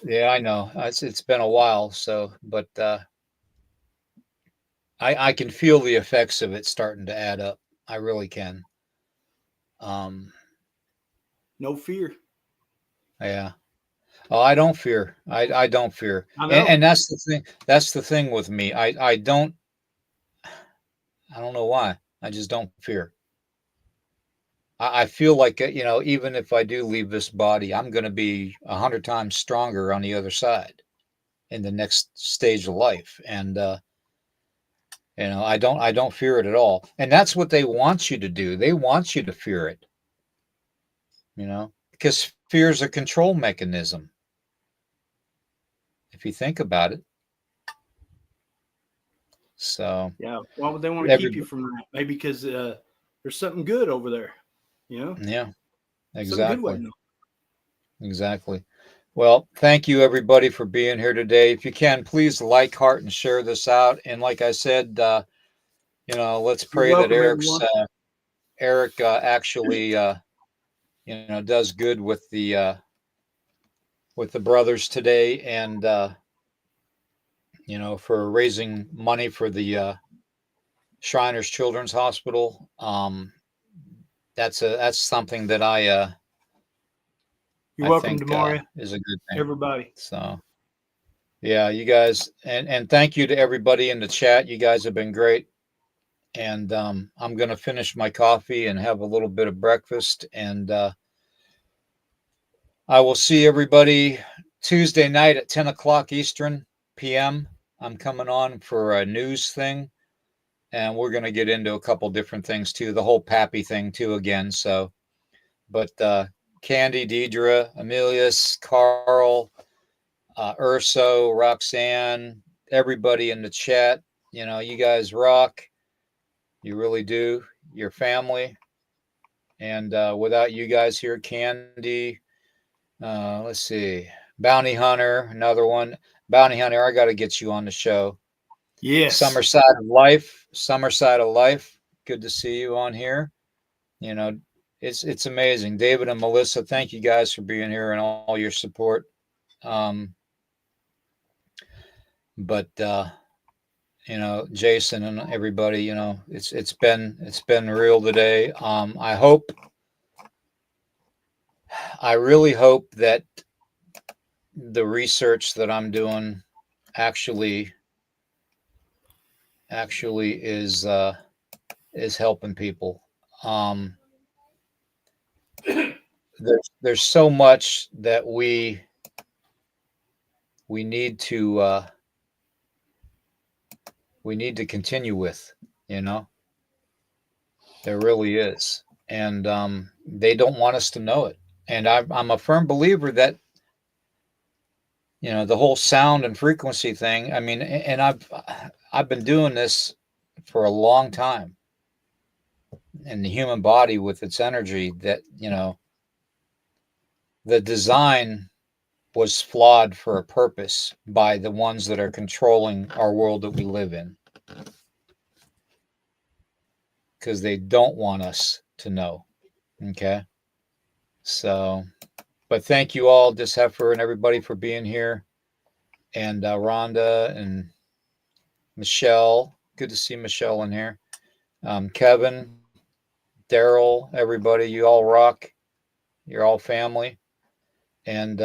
yeah, I know it's been a while. So, but I can feel the effects of it starting to add up. I really can. Um, no fear. yeah. Oh, I don't fear. I don't fear, I and, know. and that's the thing. That's the thing with me. I don't know why. I just don't fear. I feel like even if I do leave this body, I'm going to be 100 times stronger on the other side in the next stage of life, and I don't fear it at all. And that's what they want you to do. They want you to fear it, because fear is a control mechanism. If you think about it, so Yeah. Why would they want to keep every you from that? Maybe because there's something good over there. yeah, Something good exactly, waiting on. exactly. Well, thank you everybody for being here today. If you can, please like, heart, and share this out. And like I said, let's You're pray that welcome, everyone. Eric actually does good with the brothers today, and for raising money for the Shriners Children's Hospital. That's something that You're I welcome, think Demaria. is a good thing. Everybody. So yeah, you guys, and thank you to everybody in the chat. You guys have been great. And I'm going to finish my coffee and have a little bit of breakfast. And I will see everybody Tuesday night at 10 o'clock Eastern PM. I'm coming on for a news thing. And we're going to get into a couple different things too, the whole Pappy thing too again. So, but Candy, Deidre, Amelius, Carl, Urso, Roxanne, everybody in the chat, you guys rock. You really do. Your family. And without you guys here, Candy, let's see, Bounty Hunter, another one. Bounty Hunter, I got to get you on the show. Yes. Summer Side of Life. Good to see you on here. It's amazing. David and Melissa, thank you guys for being here and all your support. But Jason and everybody, it's been real today. I really hope that the research that I'm doing actually is helping people. There's so much that we need to continue with, you know. There really is, and they don't want us to know it. And I'm a firm believer that the whole sound and frequency thing. I mean, and I've been doing this for a long time, and the human body with its energy, that the design was flawed for a purpose by the ones that are controlling our world that we live in, because they don't want us to know. Okay. So, but thank you all, Dis Heifer and everybody, for being here. And Rhonda and Michelle. Good to see Michelle in here. Kevin, Daryl, everybody, you all rock. You're all family. And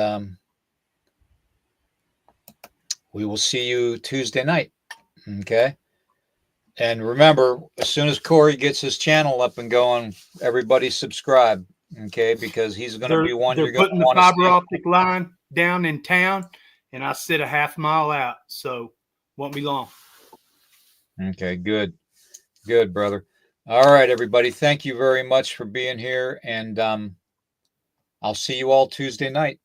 we will see you Tuesday night. Okay. And remember, as soon as Corey gets his channel up and going, everybody subscribe. Okay. Because he's going to be one you're They're going putting to the want to fiber see. optic line down in town, and I sit a half mile out, so won't be long. Okay. Good. Good, brother. All right, everybody. Thank you very much for being here. And I'll see you all Tuesday night.